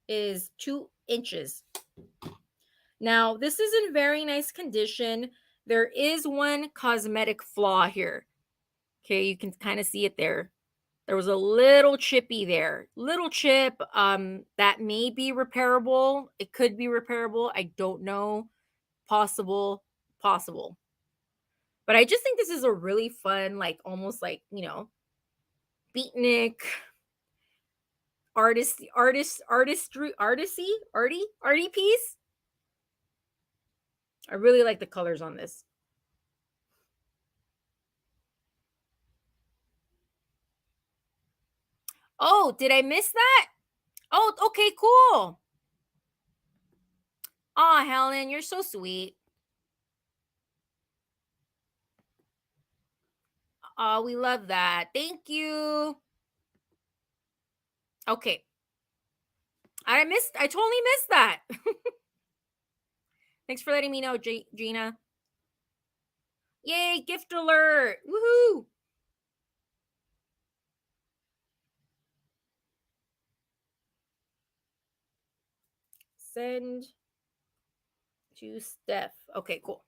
is 2 inches. Now, this is in very nice condition. There is one cosmetic flaw here. Okay, you can kind of see it there. There was a little chippy there. Little chip that may be repairable. It could be repairable. I don't know. Possible. But I just think this is a really fun, like almost like, beatnik arty piece. I really like the colors on this. Oh, did I miss that? Oh, okay, cool. Oh, Helen, you're so sweet. Oh, we love that. Thank you. Okay. I totally missed that. Thanks for letting me know, Gina. Yay, gift alert. Woohoo. Send to Steph. Okay, cool.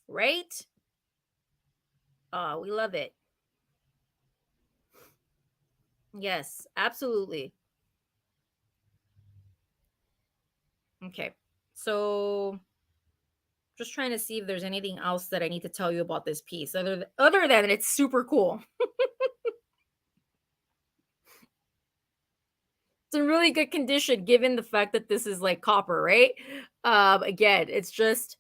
Right? Oh, we love it. Yes, absolutely. Okay. So just trying to see if there's anything else that I need to tell you about this piece other than it's super cool. It's in really good condition given the fact that this is like copper, right? Again, it's just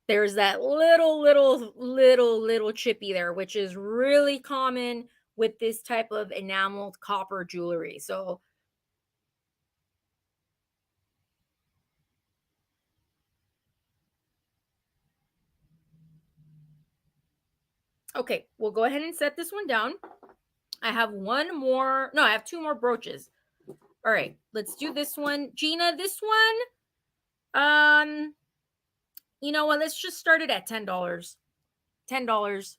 there's that little chippy there, which is really common with this type of enameled copper jewelry. So, okay, we'll go ahead and set this one down. I have one more. No, I have two more brooches. All right, let's do this one. Gina, this one, you know what? Let's just start it at $10. $10.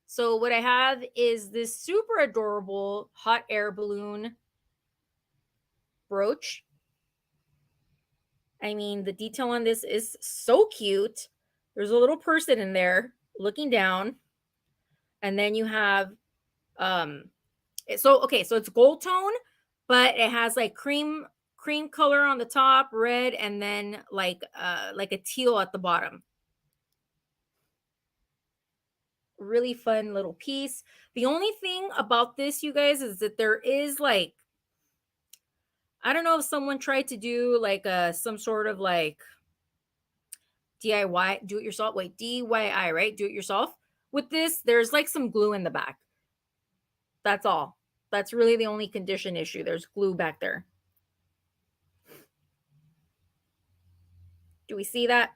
So what I have is this super adorable hot air balloon brooch. I mean, the detail on this is so cute. There's a little person in there looking down, and then you have so okay, so it's gold tone, but it has like cream color on the top, red, and then like a teal at the bottom. Really fun little piece. The only thing about this, you guys, is that there is like, I don't know if someone tried to do like some sort of like DIY, do it yourself. Wait, DIY, right? Do it yourself. With this, there's like some glue in the back. That's all. That's really the only condition issue. There's glue back there. Do we see that?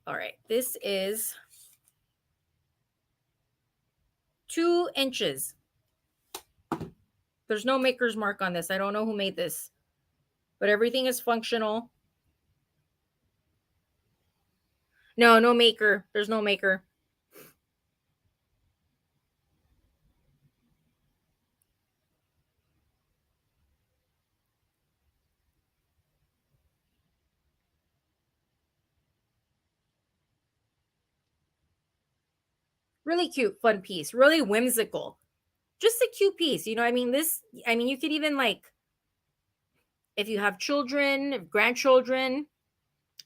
All right. This is 2 inches. There's no maker's mark on this. I don't know who made this, but everything is functional. No, no maker. There's no maker. Really cute, fun piece. Really whimsical. Just a cute piece. You know, I mean, you could even like, if you have children, grandchildren,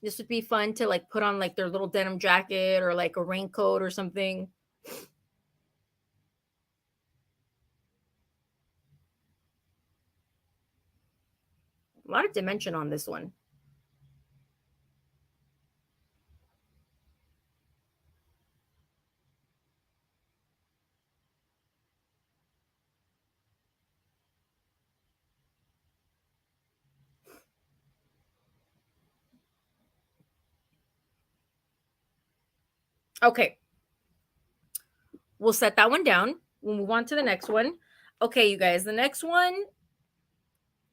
this would be fun to like put on like their little denim jacket or like a raincoat or something. A lot of dimension on this one. Okay. We'll set that one down. We'll move on to the next one. Okay, you guys, the next one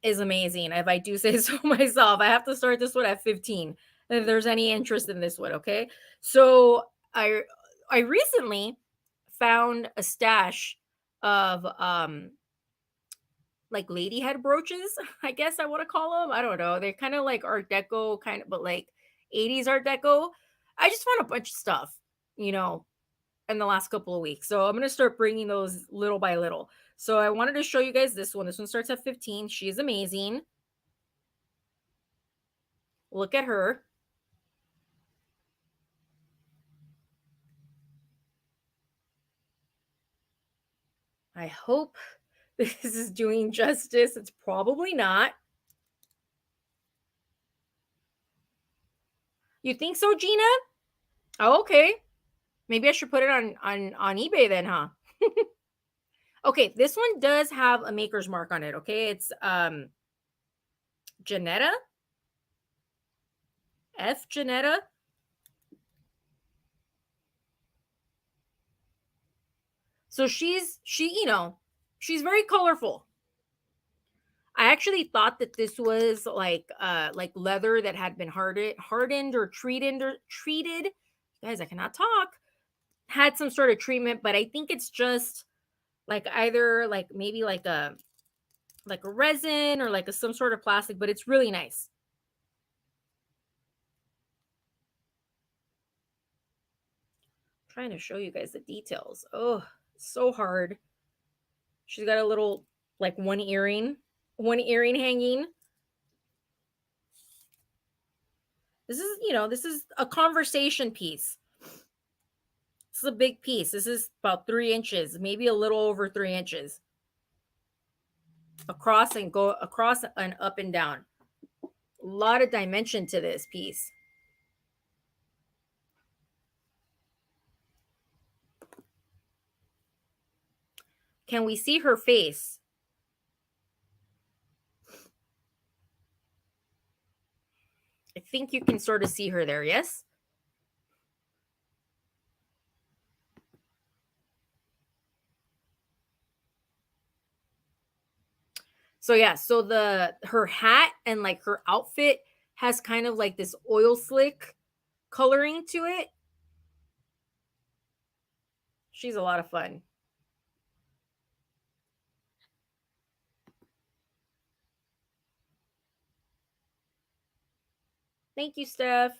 is amazing. If I do say so myself, I have to start this one at 15. If there's any interest in this one, okay? So I recently found a stash of like lady head brooches, I guess I want to call them. I don't know. They're kind of like art deco kind of, but like 80s art deco. I just found a bunch of stuff, you know, in the last couple of weeks. So I'm going to start bringing those little by little. So I wanted to show you guys this one. This one starts at 15. She is amazing. Look at her. I hope this is doing justice. It's probably not. You think so, Gina? Oh, okay. Maybe I should put it on eBay then, huh? Okay, this one does have a maker's mark on it, okay? It's Janetta. F Janetta. So she's very colorful. I actually thought that this was like leather that had been hardened or treated. Guys, I cannot talk. Had some sort of treatment, but I think it's just like either like maybe like a resin or like some sort of plastic, but it's really nice. I'm trying to show you guys the details. Oh, so hard. She's got a little like one earring hanging. This is a conversation piece. This is a big piece. This is about 3 inches, maybe a little over 3 inches across and go across and up and down. A lot of dimension to this piece. Can we see her face? I think you can sort of see her there, yes? So yeah, so her hat and like her outfit has kind of like this oil slick coloring to it. She's a lot of fun. Thank you, Steph.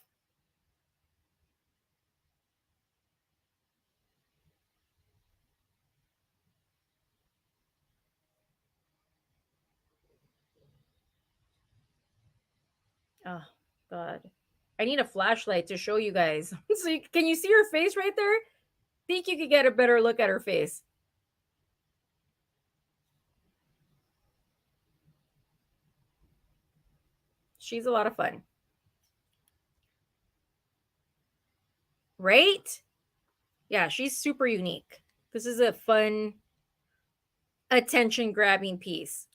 Oh God. I need a flashlight to show you guys. So can you see her face right there? Think you could get a better look at her face. She's a lot of fun. Right? Yeah, she's super unique. This is a fun, attention grabbing piece.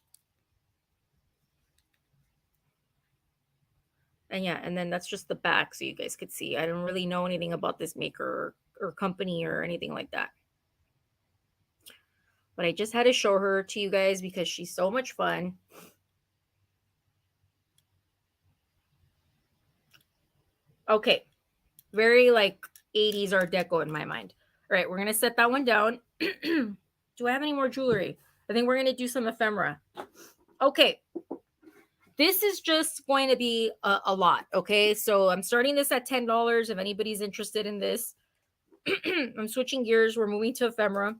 And yeah, and then that's just the back so you guys could see. I don't really know anything about this maker or company or anything like that. But I just had to show her to you guys because she's so much fun. Okay. Very like 80s Art Deco in my mind. All right, we're going to set that one down. Do I have any more jewelry? I think we're going to do some ephemera. Okay. This is just going to be a lot. Okay. So I'm starting this at $10 if anybody's interested in this. I'm switching gears. We're moving to ephemera.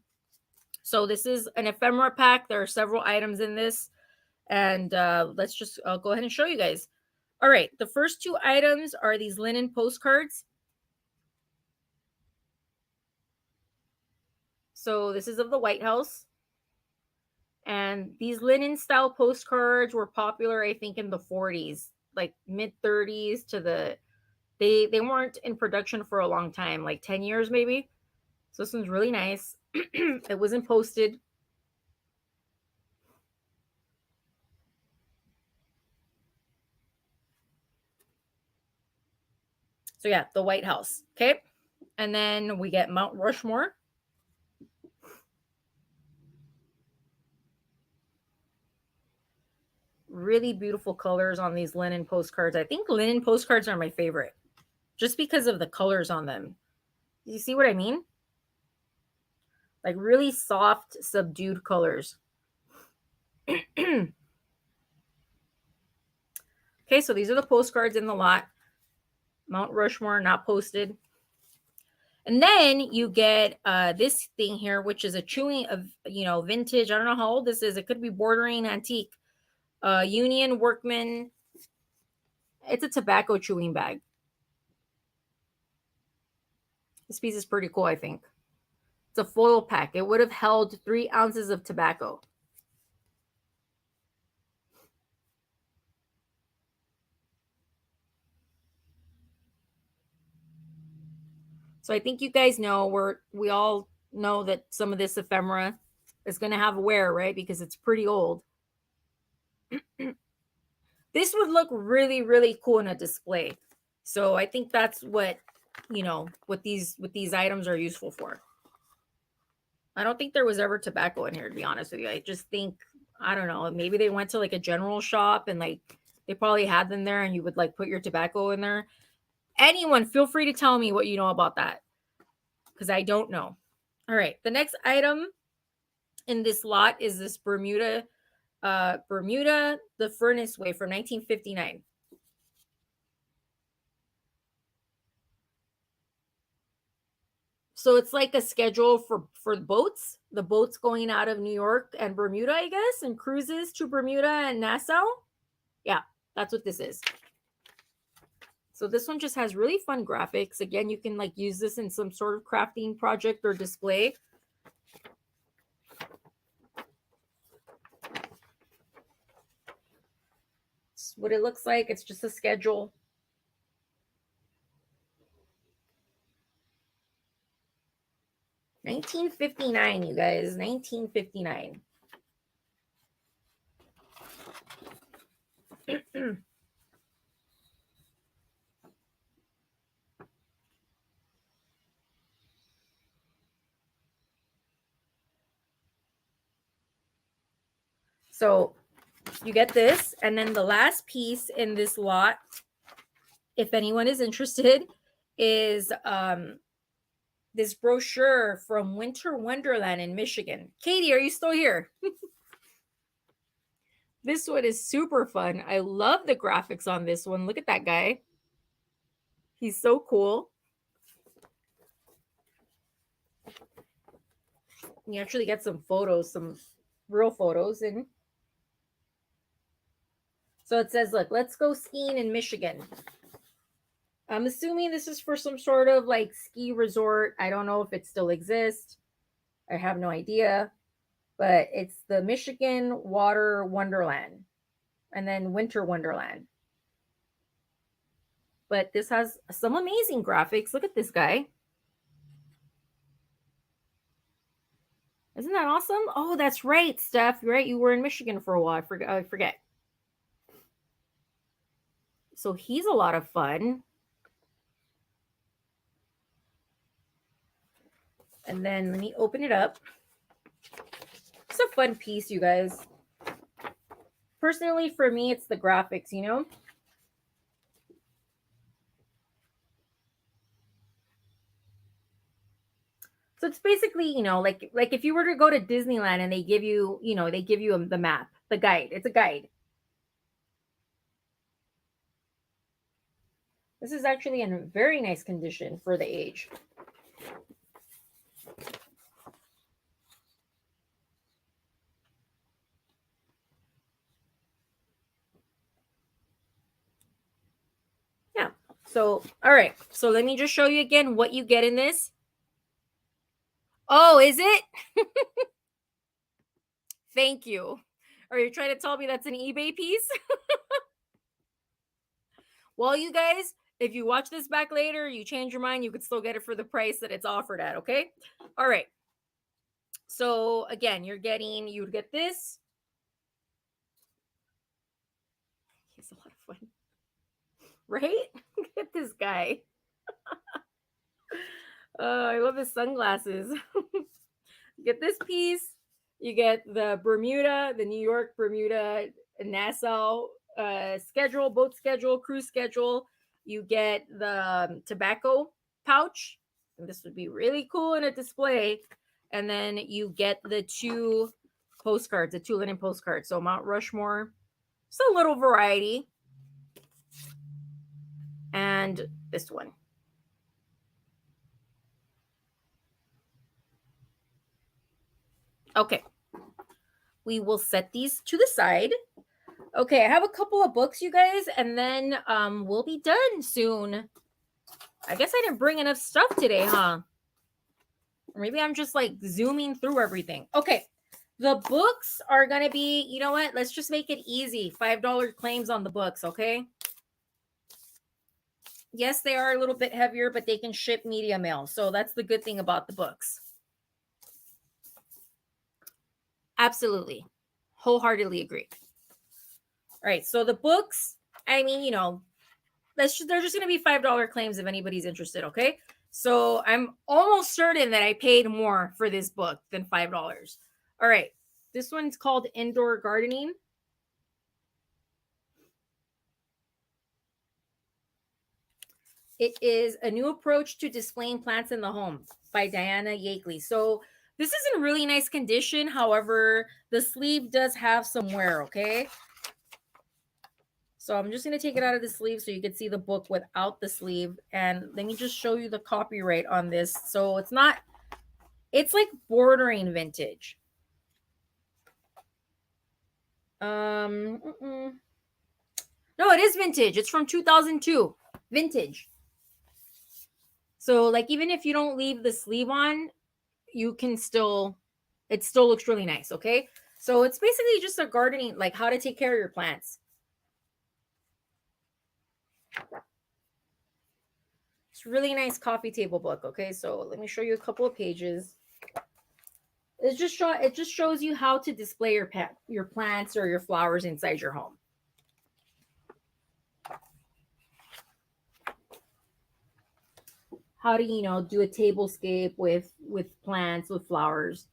So this is an ephemera pack. There are several items in this. And let's just go ahead and show you guys. All right. The first two items are these linen postcards. So this is of the White House. And these linen style postcards were popular, I think, in the 40s, like mid 30s to they weren't in production for a long time, like 10 years maybe. So this one's really nice. It wasn't posted. So yeah, the White House. Okay. And then we get Mount Rushmore. Really beautiful colors on these linen postcards. I think linen postcards are my favorite just because of the colors on them. You see what I mean? Like really soft, subdued colors. Okay, so these are the postcards in the lot. Mount Rushmore, not posted. And then you get this thing here, which is a chewing of, vintage. I don't know how old this is. It could be bordering antique. Union Workman. It's a tobacco chewing bag. This piece is pretty cool, I think. It's a foil pack. It would have held 3 ounces of tobacco. So I think you guys know we all know that some of this ephemera is going to have wear, right? Because it's pretty old. This would look really, really cool in a display. So I think that's what these items are useful for. I don't think there was ever tobacco in here, to be honest with you. I just think, I don't know, maybe they went to like a general shop and like they probably had them there and you would like put your tobacco in there. Anyone, feel free to tell me what you know about that because I don't know. All right. The next item in this lot is this Bermuda, the Furnace Way from 1959. So it's like a schedule for the boats going out of New York and Bermuda, I guess, and cruises to Bermuda and Nassau. Yeah, that's what this is. So this one just has really fun graphics. Again, you can like use this in some sort of crafting project or display. It's what it looks like. It's just a schedule. 1959, you guys. 1959. So you get this, and then the last piece in this lot, if anyone is interested, is this brochure from Winter Wonderland in Michigan. Katie, are you still here? This one is super fun. I love the graphics on this one. Look at that guy. He's so cool. You actually get some photos, some real photos. And so it says, look, let's go skiing in Michigan. I'm assuming this is for some sort of like ski resort. I don't know if it still exists. I have no idea. But it's the Michigan Water Wonderland and then Winter Wonderland. But this has some amazing graphics. Look at this guy. Isn't that awesome? Oh, that's right, Steph. You're right. You were in Michigan for a while. I forget. So he's a lot of fun. And then let me open it up. It's a fun piece, you guys. Personally, for me, it's the graphics, you know? So it's basically, you know, like if you were to go to Disneyland and they give you, you know, they give you the map, the guide. It's a guide. This is actually in very nice condition for the age. Yeah. So, all right. So let me just show you again what you get in this. Oh, is it? Thank you. Are you trying to tell me that's an eBay piece? Well, you guys, if you watch this back later, you change your mind, you could still get it for the price that it's offered at, okay? All right. So again, you would get this. He's a lot of fun. Right? Look at this guy. Oh, I love his sunglasses. You get this piece. You get the Bermuda, the New York, Bermuda, Nassau schedule, boat schedule, cruise schedule. You get the tobacco pouch. And this would be really cool in a display. And then you get the two postcards, the two linen postcards. So Mount Rushmore, just a little variety. And this one. Okay. We will set these to the side. Okay, I have a couple of books, you guys, and then we'll be done soon. I guess I didn't bring enough stuff today, huh? Or maybe I'm just like zooming through everything. Okay, the books are gonna be, you know what? Let's just make it easy. $5 claims on the books, okay? Yes, they are a little bit heavier, but they can ship media mail. So that's the good thing about the books. Absolutely. Wholeheartedly agree. All right, so the books, I mean, you know, they're just going to be $5 claims if anybody's interested, okay? So I'm almost certain that I paid more for this book than $5. All right, this one's called Indoor Gardening. It is a new approach to displaying plants in the home by Diana Yakeley. So this is in really nice condition. However, the sleeve does have some wear, okay? So I'm just going to take it out of the sleeve so you can see the book without the sleeve. And let me just show you the copyright on this. So it's like bordering vintage. No, it is vintage. It's from 2002. Vintage. So like even if you don't leave the sleeve on, you can still, it still looks really nice, okay? So it's basically just a gardening, like how to take care of your plants. It's really nice coffee table book, okay? So let me show you a couple of pages. It just shows you how to display your plants or your flowers inside your home. How to, do a tablescape with plants, with flowers.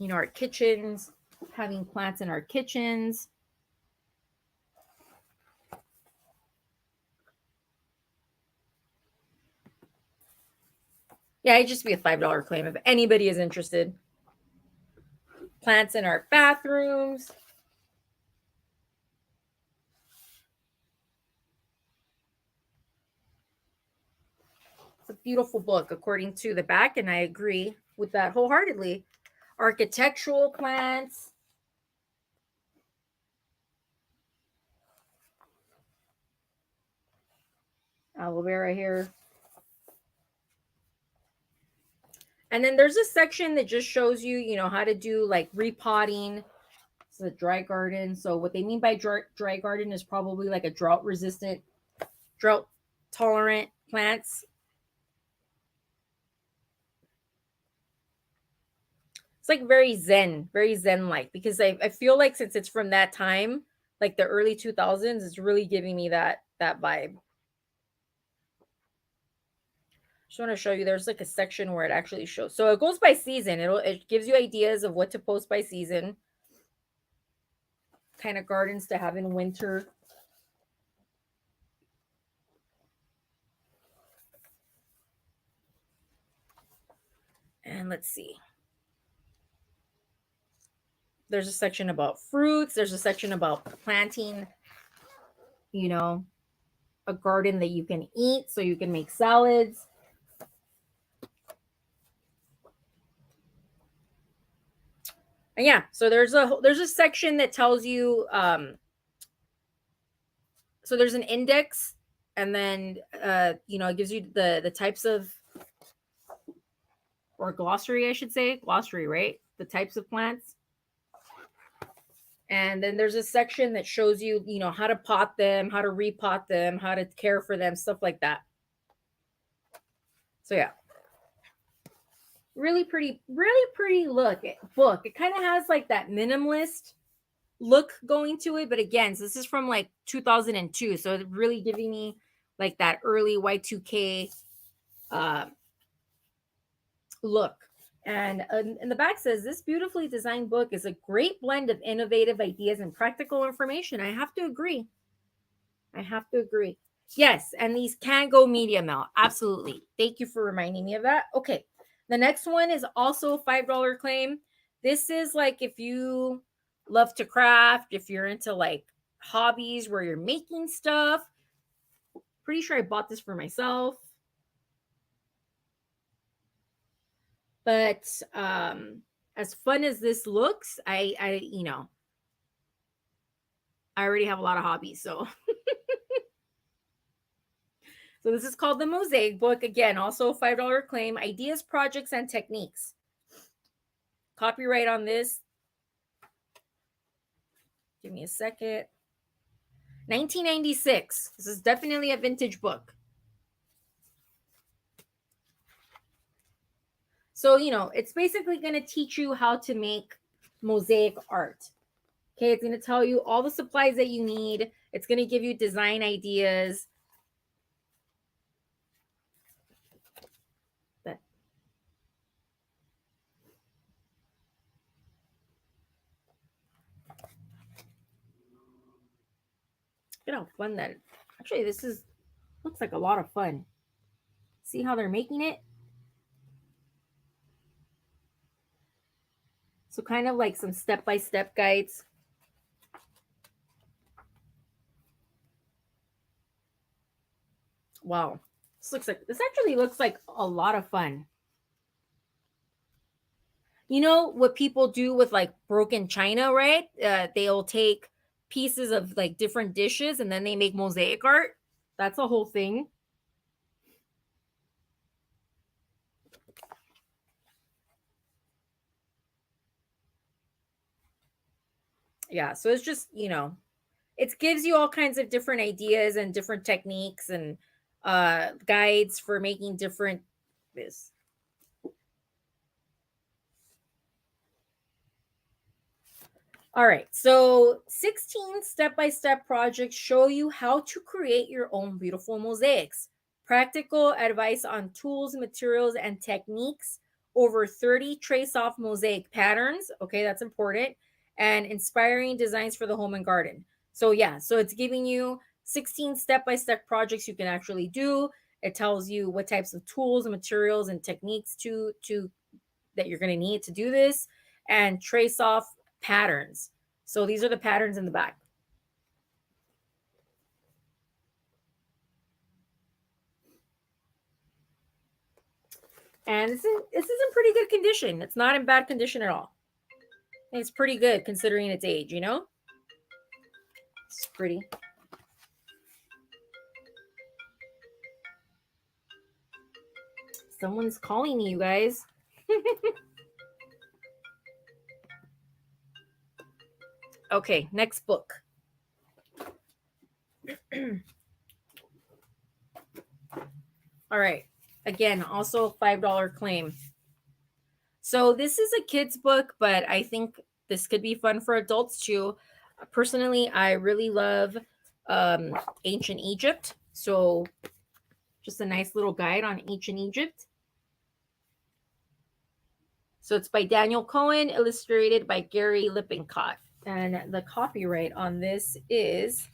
Our kitchens, having plants in our kitchens. Yeah, it'd just be a $5 claim if anybody is interested. Plants in our bathrooms. It's a beautiful book, according to the back, and I agree with that wholeheartedly. Architectural plants. Aloe vera here. And then there's a section that just shows you, how to do like repotting. It's a dry garden. So what they mean by dry garden is probably like a drought tolerant plants. It's like very zen like, because I feel like since it's from that time, like the early 2000s, it's really giving me that vibe. Just want to show you, there's like a section where it actually shows. So it goes by season. It gives you ideas of what to post by season. Kind of gardens to have in winter. And let's see. There's a section about fruits. There's a section about planting, a garden that you can eat so you can make salads. And yeah, so there's a section that tells you so there's an index, and then it gives you the types of, or glossary, I should say, glossary, right? The types of plants. And then there's a section that shows you, how to pot them, how to repot them, how to care for them, stuff like that. So yeah. Really pretty book. It kind of has like that minimalist look going to it, but again, so this is from like 2002, so it's really giving me like that early Y2K look. And in the back says, this beautifully designed book is a great blend of innovative ideas and practical information. I have to agree. Yes, and these can go medium out. Absolutely. Thank you for reminding me of that. Okay. The next one is also a $5 claim. This is like if you love to craft, if you're into like hobbies where you're making stuff. Pretty sure I bought this for myself. But as fun as this looks, I I already have a lot of hobbies, so so this is called the Mosaic Book. Again, also a $5 claim. Ideas, projects, and techniques. Copyright on this. Give me a second. 1996. This is definitely a vintage book. So, it's basically going to teach you how to make mosaic art. Okay, it's going to tell you all the supplies that you need. It's going to give you design ideas. But look at how fun that is. Actually, looks like a lot of fun. See how they're making it? So kind of like some step-by-step guides. Wow. This actually looks like a lot of fun. You know what people do with like broken china, right? They'll take pieces of like different dishes and then they make mosaic art. That's a whole thing. Yeah, so it's just, it gives you all kinds of different ideas and different techniques and guides for making different this. All right, so 16 step-by-step projects show you how to create your own beautiful mosaics. Practical advice on tools, materials, and techniques. Over 30 trace-off mosaic patterns. Okay, that's important. And inspiring designs for the home and garden. So yeah, so it's giving you 16 step-by-step projects you can actually do. It tells you what types of tools, materials, and techniques to that you're going to need to do this, and trace off patterns. So these are the patterns in the back. And this is in pretty good condition. It's not in bad condition at all. It's pretty good considering its age, you know? It's pretty. Someone's calling me, you guys. Okay, next book. All right. Again, also $5 claim. So this is a kid's book, but I think this could be fun for adults too. Personally, I really love ancient Egypt. So just a nice little guide on ancient Egypt. So it's by Daniel Cohen, illustrated by Gary Lippincott. And the copyright on this is,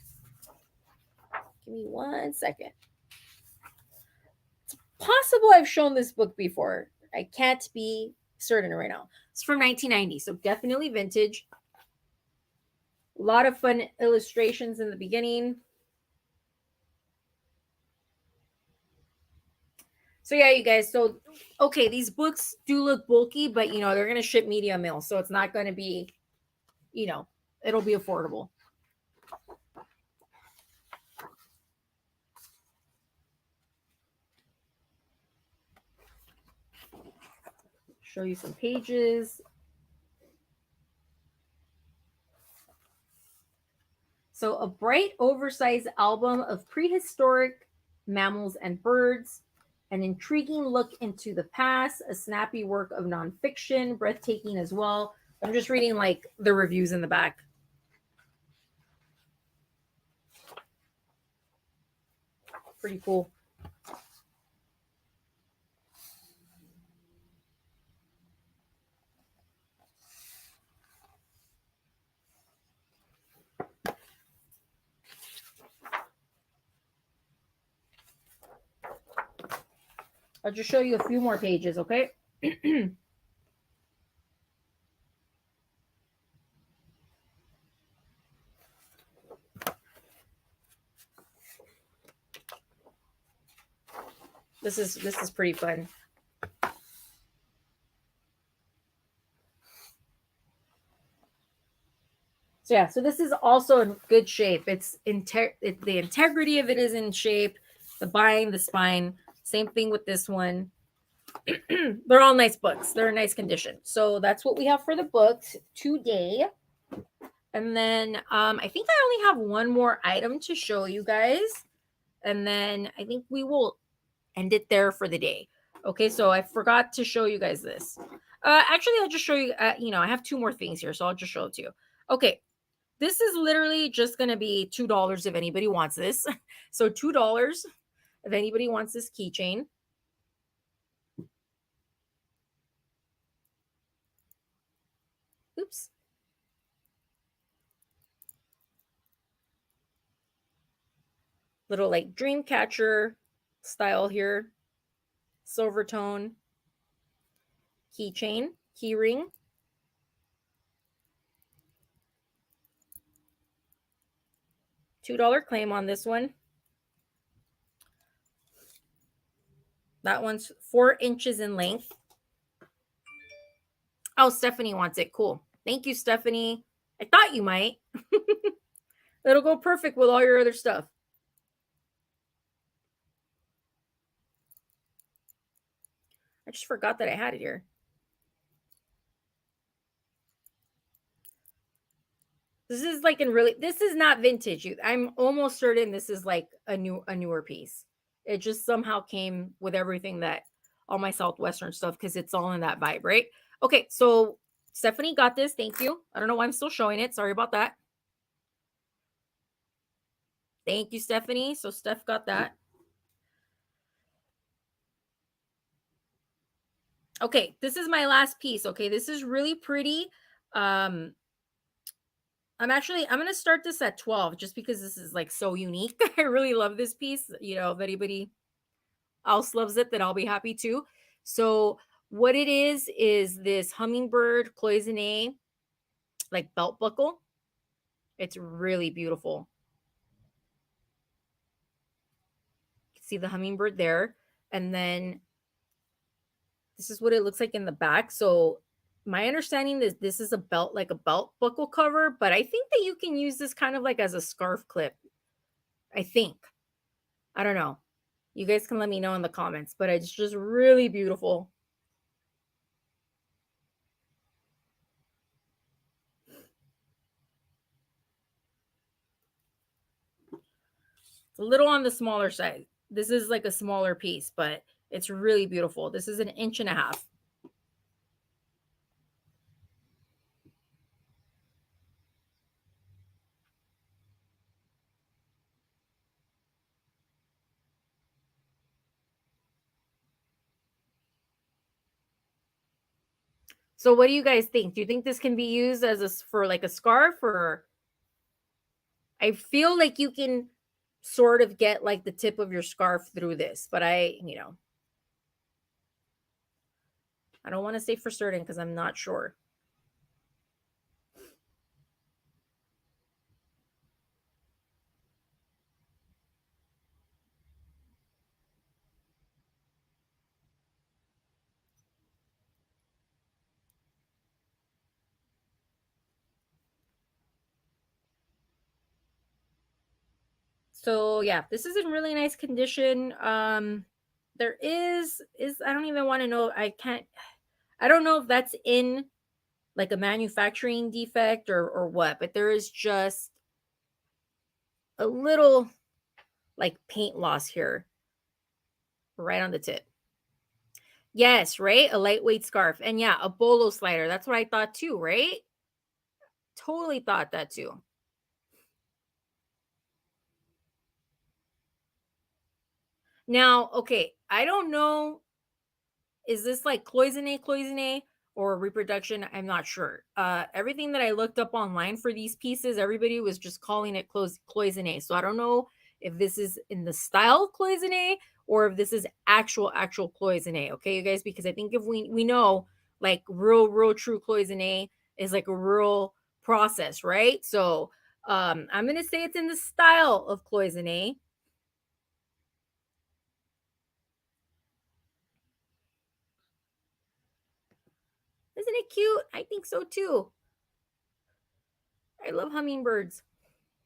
give me 1 second. It's possible I've shown this book before. I can't be certain right now. It's from 1990, so definitely vintage. A lot of fun illustrations in the beginning. So yeah, you guys. So okay, these books do look bulky, but you know they're gonna ship media mail, so it's not gonna be, you know, it'll be affordable. Show you some pages. So a bright, oversized album of prehistoric mammals and birds, an intriguing look into the past, a snappy work of nonfiction, breathtaking as well. I'm just reading like the reviews in the back. Pretty cool. I'll just show you a few more pages, okay? This is pretty fun. So yeah, so this is also in good shape. The integrity of it is in shape. The bind, the spine, same thing with this one. They're all nice books. They're in nice condition. So that's what we have for the books today. And then I think I only have one more item to show you guys. And then I think we will end it there for the day. Okay, so I forgot to show you guys this. Actually, I'll just show you, I have two more things here, so I'll just show it to you. Okay, this is literally just going to be $2 if anybody wants this. So $2 if anybody wants this keychain. Oops. Little like dream catcher style here. Silver tone. Keychain. Key ring. $2 claim on this one. That one's 4 inches in length. Oh, Stephanie wants it. Cool. Thank you, Stephanie. I thought you might. It'll go perfect with all your other stuff. I just forgot that I had it here. This is like this is not vintage. I'm almost certain this is like a newer piece. It just somehow came with everything that all my Southwestern stuff because it's all in that vibe, right? Okay, so Stephanie got this. Thank you. I don't know why I'm still showing it. Sorry about that. Thank you, Stephanie. So Steph got that. Okay, this is my last piece. Okay, this is really pretty. Um, I'm gonna start this at 12 just because this is like so unique. I really love this piece. You know, if anybody else loves it, then I'll be happy too. So what it is this hummingbird cloisonne like belt buckle. It's really beautiful. You can see the hummingbird there. And then this is what it looks like in the back. So my understanding is this is a belt, like a belt buckle cover, but I think that you can use this kind of like as a scarf clip. I think. I don't know. You guys can let me know in the comments, but it's just really beautiful. It's a little on the smaller side. This is like a smaller piece, but it's really beautiful. This is an inch and a half. So what do you guys think? Do you think this can be used as for like a scarf, or I feel like you can sort of get like the tip of your scarf through this, but I don't want to say for certain because I'm not sure. So yeah, this is in really nice condition. There is I don't even want to know. I don't know if that's in like a manufacturing defect or what, but there is just a little like paint loss here right on the tip. Yes, right? A lightweight scarf. And yeah, a bolo slider. That's what I thought too, right? Totally thought that too. Now, okay, I don't know, is this like cloisonne or reproduction? I'm not sure. Everything that I looked up online for these pieces, everybody was just calling it cloisonne. So I don't know if this is in the style cloisonne or if this is actual cloisonne. Okay, you guys, because I think if we know like real true cloisonne is like a real process, right? So I'm gonna say it's in the style of cloisonne. Isn't it cute? I think so too. I love hummingbirds.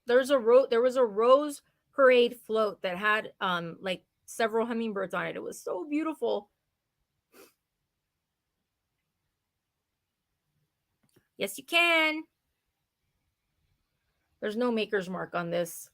There was a rose parade float that had like several hummingbirds on it. It was so beautiful. Yes, you can. There's no maker's mark on this.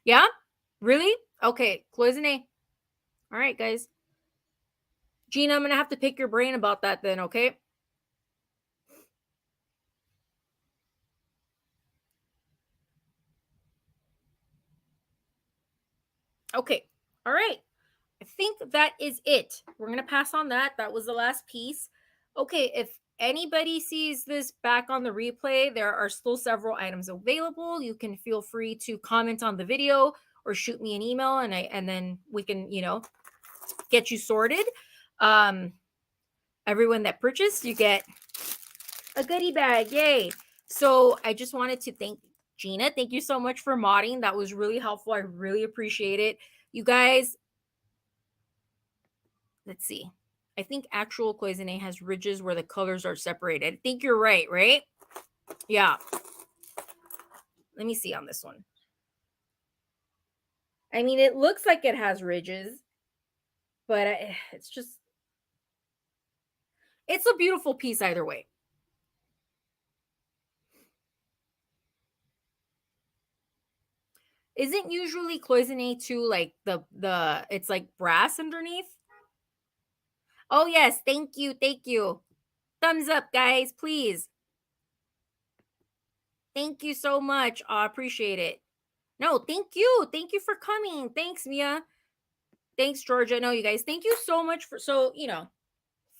Yeah? Really? Okay, cloisonne. All right, guys. Gina, I'm gonna have to pick your brain about that then, okay? Okay. All right. I think that is it. We're going to pass on that. That was the last piece. Okay, if anybody sees this back on the replay, there are still several items available. You can feel free to comment on the video or shoot me an email and then we can, get you sorted. Um Everyone that purchased, you get a goodie bag. Yay. So, I just wanted to thank Gina. Thank you so much for modding. That was really helpful. I really appreciate it. You guys, let's see. I think actual cloisonne has ridges where the colors are separated. I think you're right, right? Yeah. Let me see on this one. I mean, it looks like it has ridges, but it's just it's a beautiful piece either way. Isn't usually cloisonne too like the it's like brass underneath? Oh yes, thank you, thank you. Thumbs up, guys, please. Thank you so much. I appreciate it. No, thank you. Thank you for coming. Thanks, Mia. Thanks, Georgia. No, you guys, thank you so much for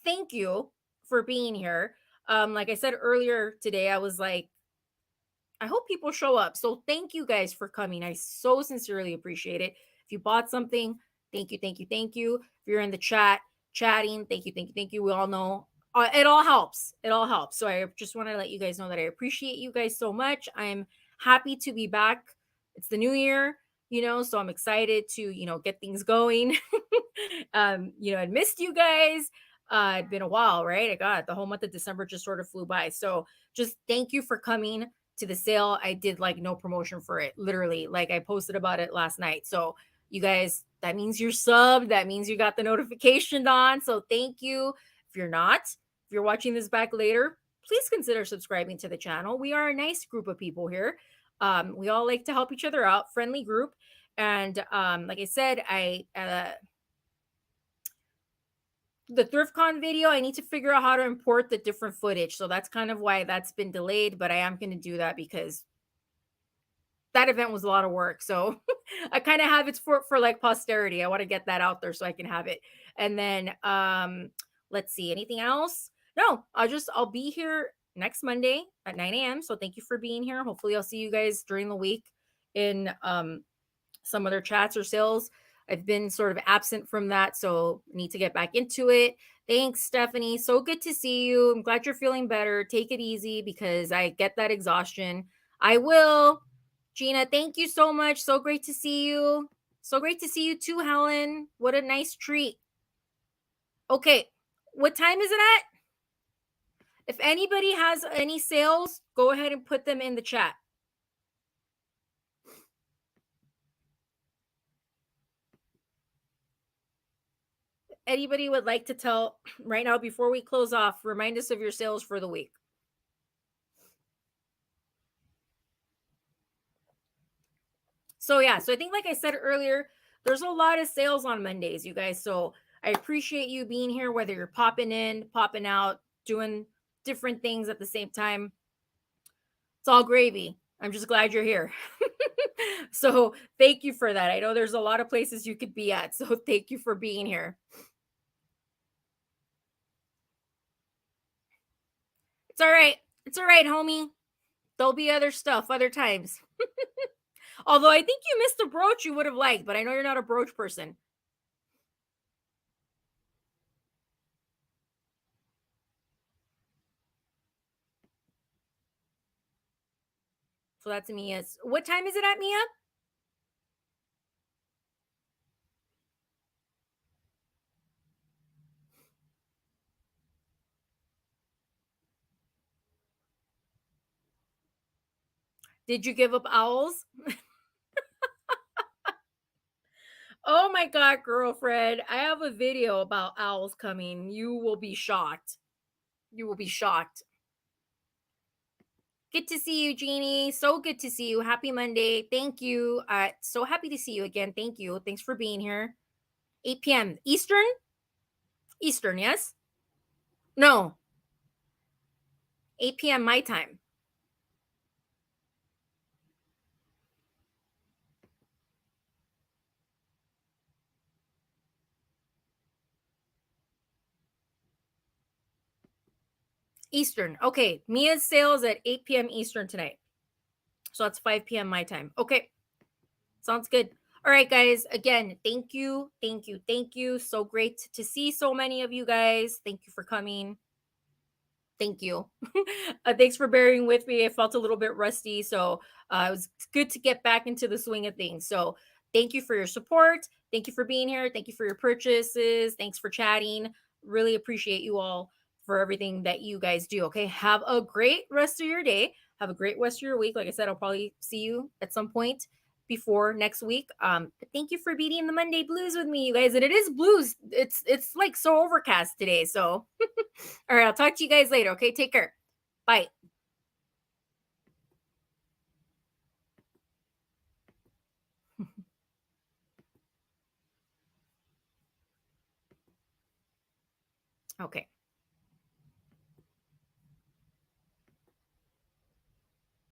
thank you for being here. Like I said earlier today, I was like, I hope people show up. So thank you guys for coming. I so sincerely appreciate it. If you bought something, thank you, thank you, thank you. If you're in the chat chatting, thank you, thank you, thank you. We all know it all helps. It all helps. So I just want to let you guys know that I appreciate you guys so much. I'm happy to be back. It's the new year, so I'm excited to, get things going. I missed you guys. It's been a while, right? I got the whole month of December just sort of flew by. So just thank you for coming to the sale. I did like no promotion for it, literally. Like I posted about it last night. So you guys, that means you're subbed. That means you got the notification on. So thank you. If you're not, if you're watching this back later, please consider subscribing to the channel. We are a nice group of people here. We all like to help each other out, friendly group. And like I said, the ThriftCon video, I need to figure out how to import the different footage. So that's kind of why that's been delayed, but I am going to do that because that event was a lot of work. So I kind of have it for like posterity. I want to get that out there so I can have it. And then let's see, anything else? No, I'll be here next Monday at 9 a.m. So thank you for being here. Hopefully I'll see you guys during the week in some other chats or sales. I've been sort of absent from that, so need to get back into it. Thanks, Stephanie. So good to see you. I'm glad you're feeling better. Take it easy because I get that exhaustion. I will. Gina, thank you so much. So great to see you. So great to see you too, Helen. What a nice treat. Okay, what time is it at? If anybody has any sales, go ahead and put them in the chat. Anybody would like to tell right now before we close off, remind us of your sales for the week. So yeah, so I think like I said earlier, there's a lot of sales on Mondays, you guys. So I appreciate you being here, whether you're popping in, popping out, doing different things at the same time. It's all gravy. I'm just glad you're here. So thank you for that. I know there's a lot of places you could be at. So thank you for being here. It's all right. It's all right, homie. There'll be other stuff, other times. Although I think you missed a brooch you would have liked, but I know you're not a brooch person. So that's Mia's. What time is it at, Mia? Did you give up owls? Oh my God, girlfriend. I have a video about owls coming. You will be shocked. You will be shocked. Good to see you, Jeannie. So good to see you. Happy Monday. Thank you. So happy to see you again. Thank you. Thanks for being here. 8 p.m. Eastern? Eastern, yes? No, 8 p.m. my time. Eastern. Okay. Mia's sales at 8 p.m. Eastern tonight. So that's 5 p.m. my time. Okay. Sounds good. All right, guys. Again, thank you. Thank you. Thank you. So great to see so many of you guys. Thank you for coming. Thank you. Thanks for bearing with me. I felt a little bit rusty. So it was good to get back into the swing of things. So thank you for your support. Thank you for being here. Thank you for your purchases. Thanks for chatting. really appreciate you all for everything that you guys do. Okay. Have a great rest of your day. Have a great rest of your week. Like I said, I'll probably see you at some point before next week. But thank you for beating the Monday blues with me, you guys. And it is blues. It's like so overcast today. So all right, I'll talk to you guys later. Okay. Take care. Bye. Okay.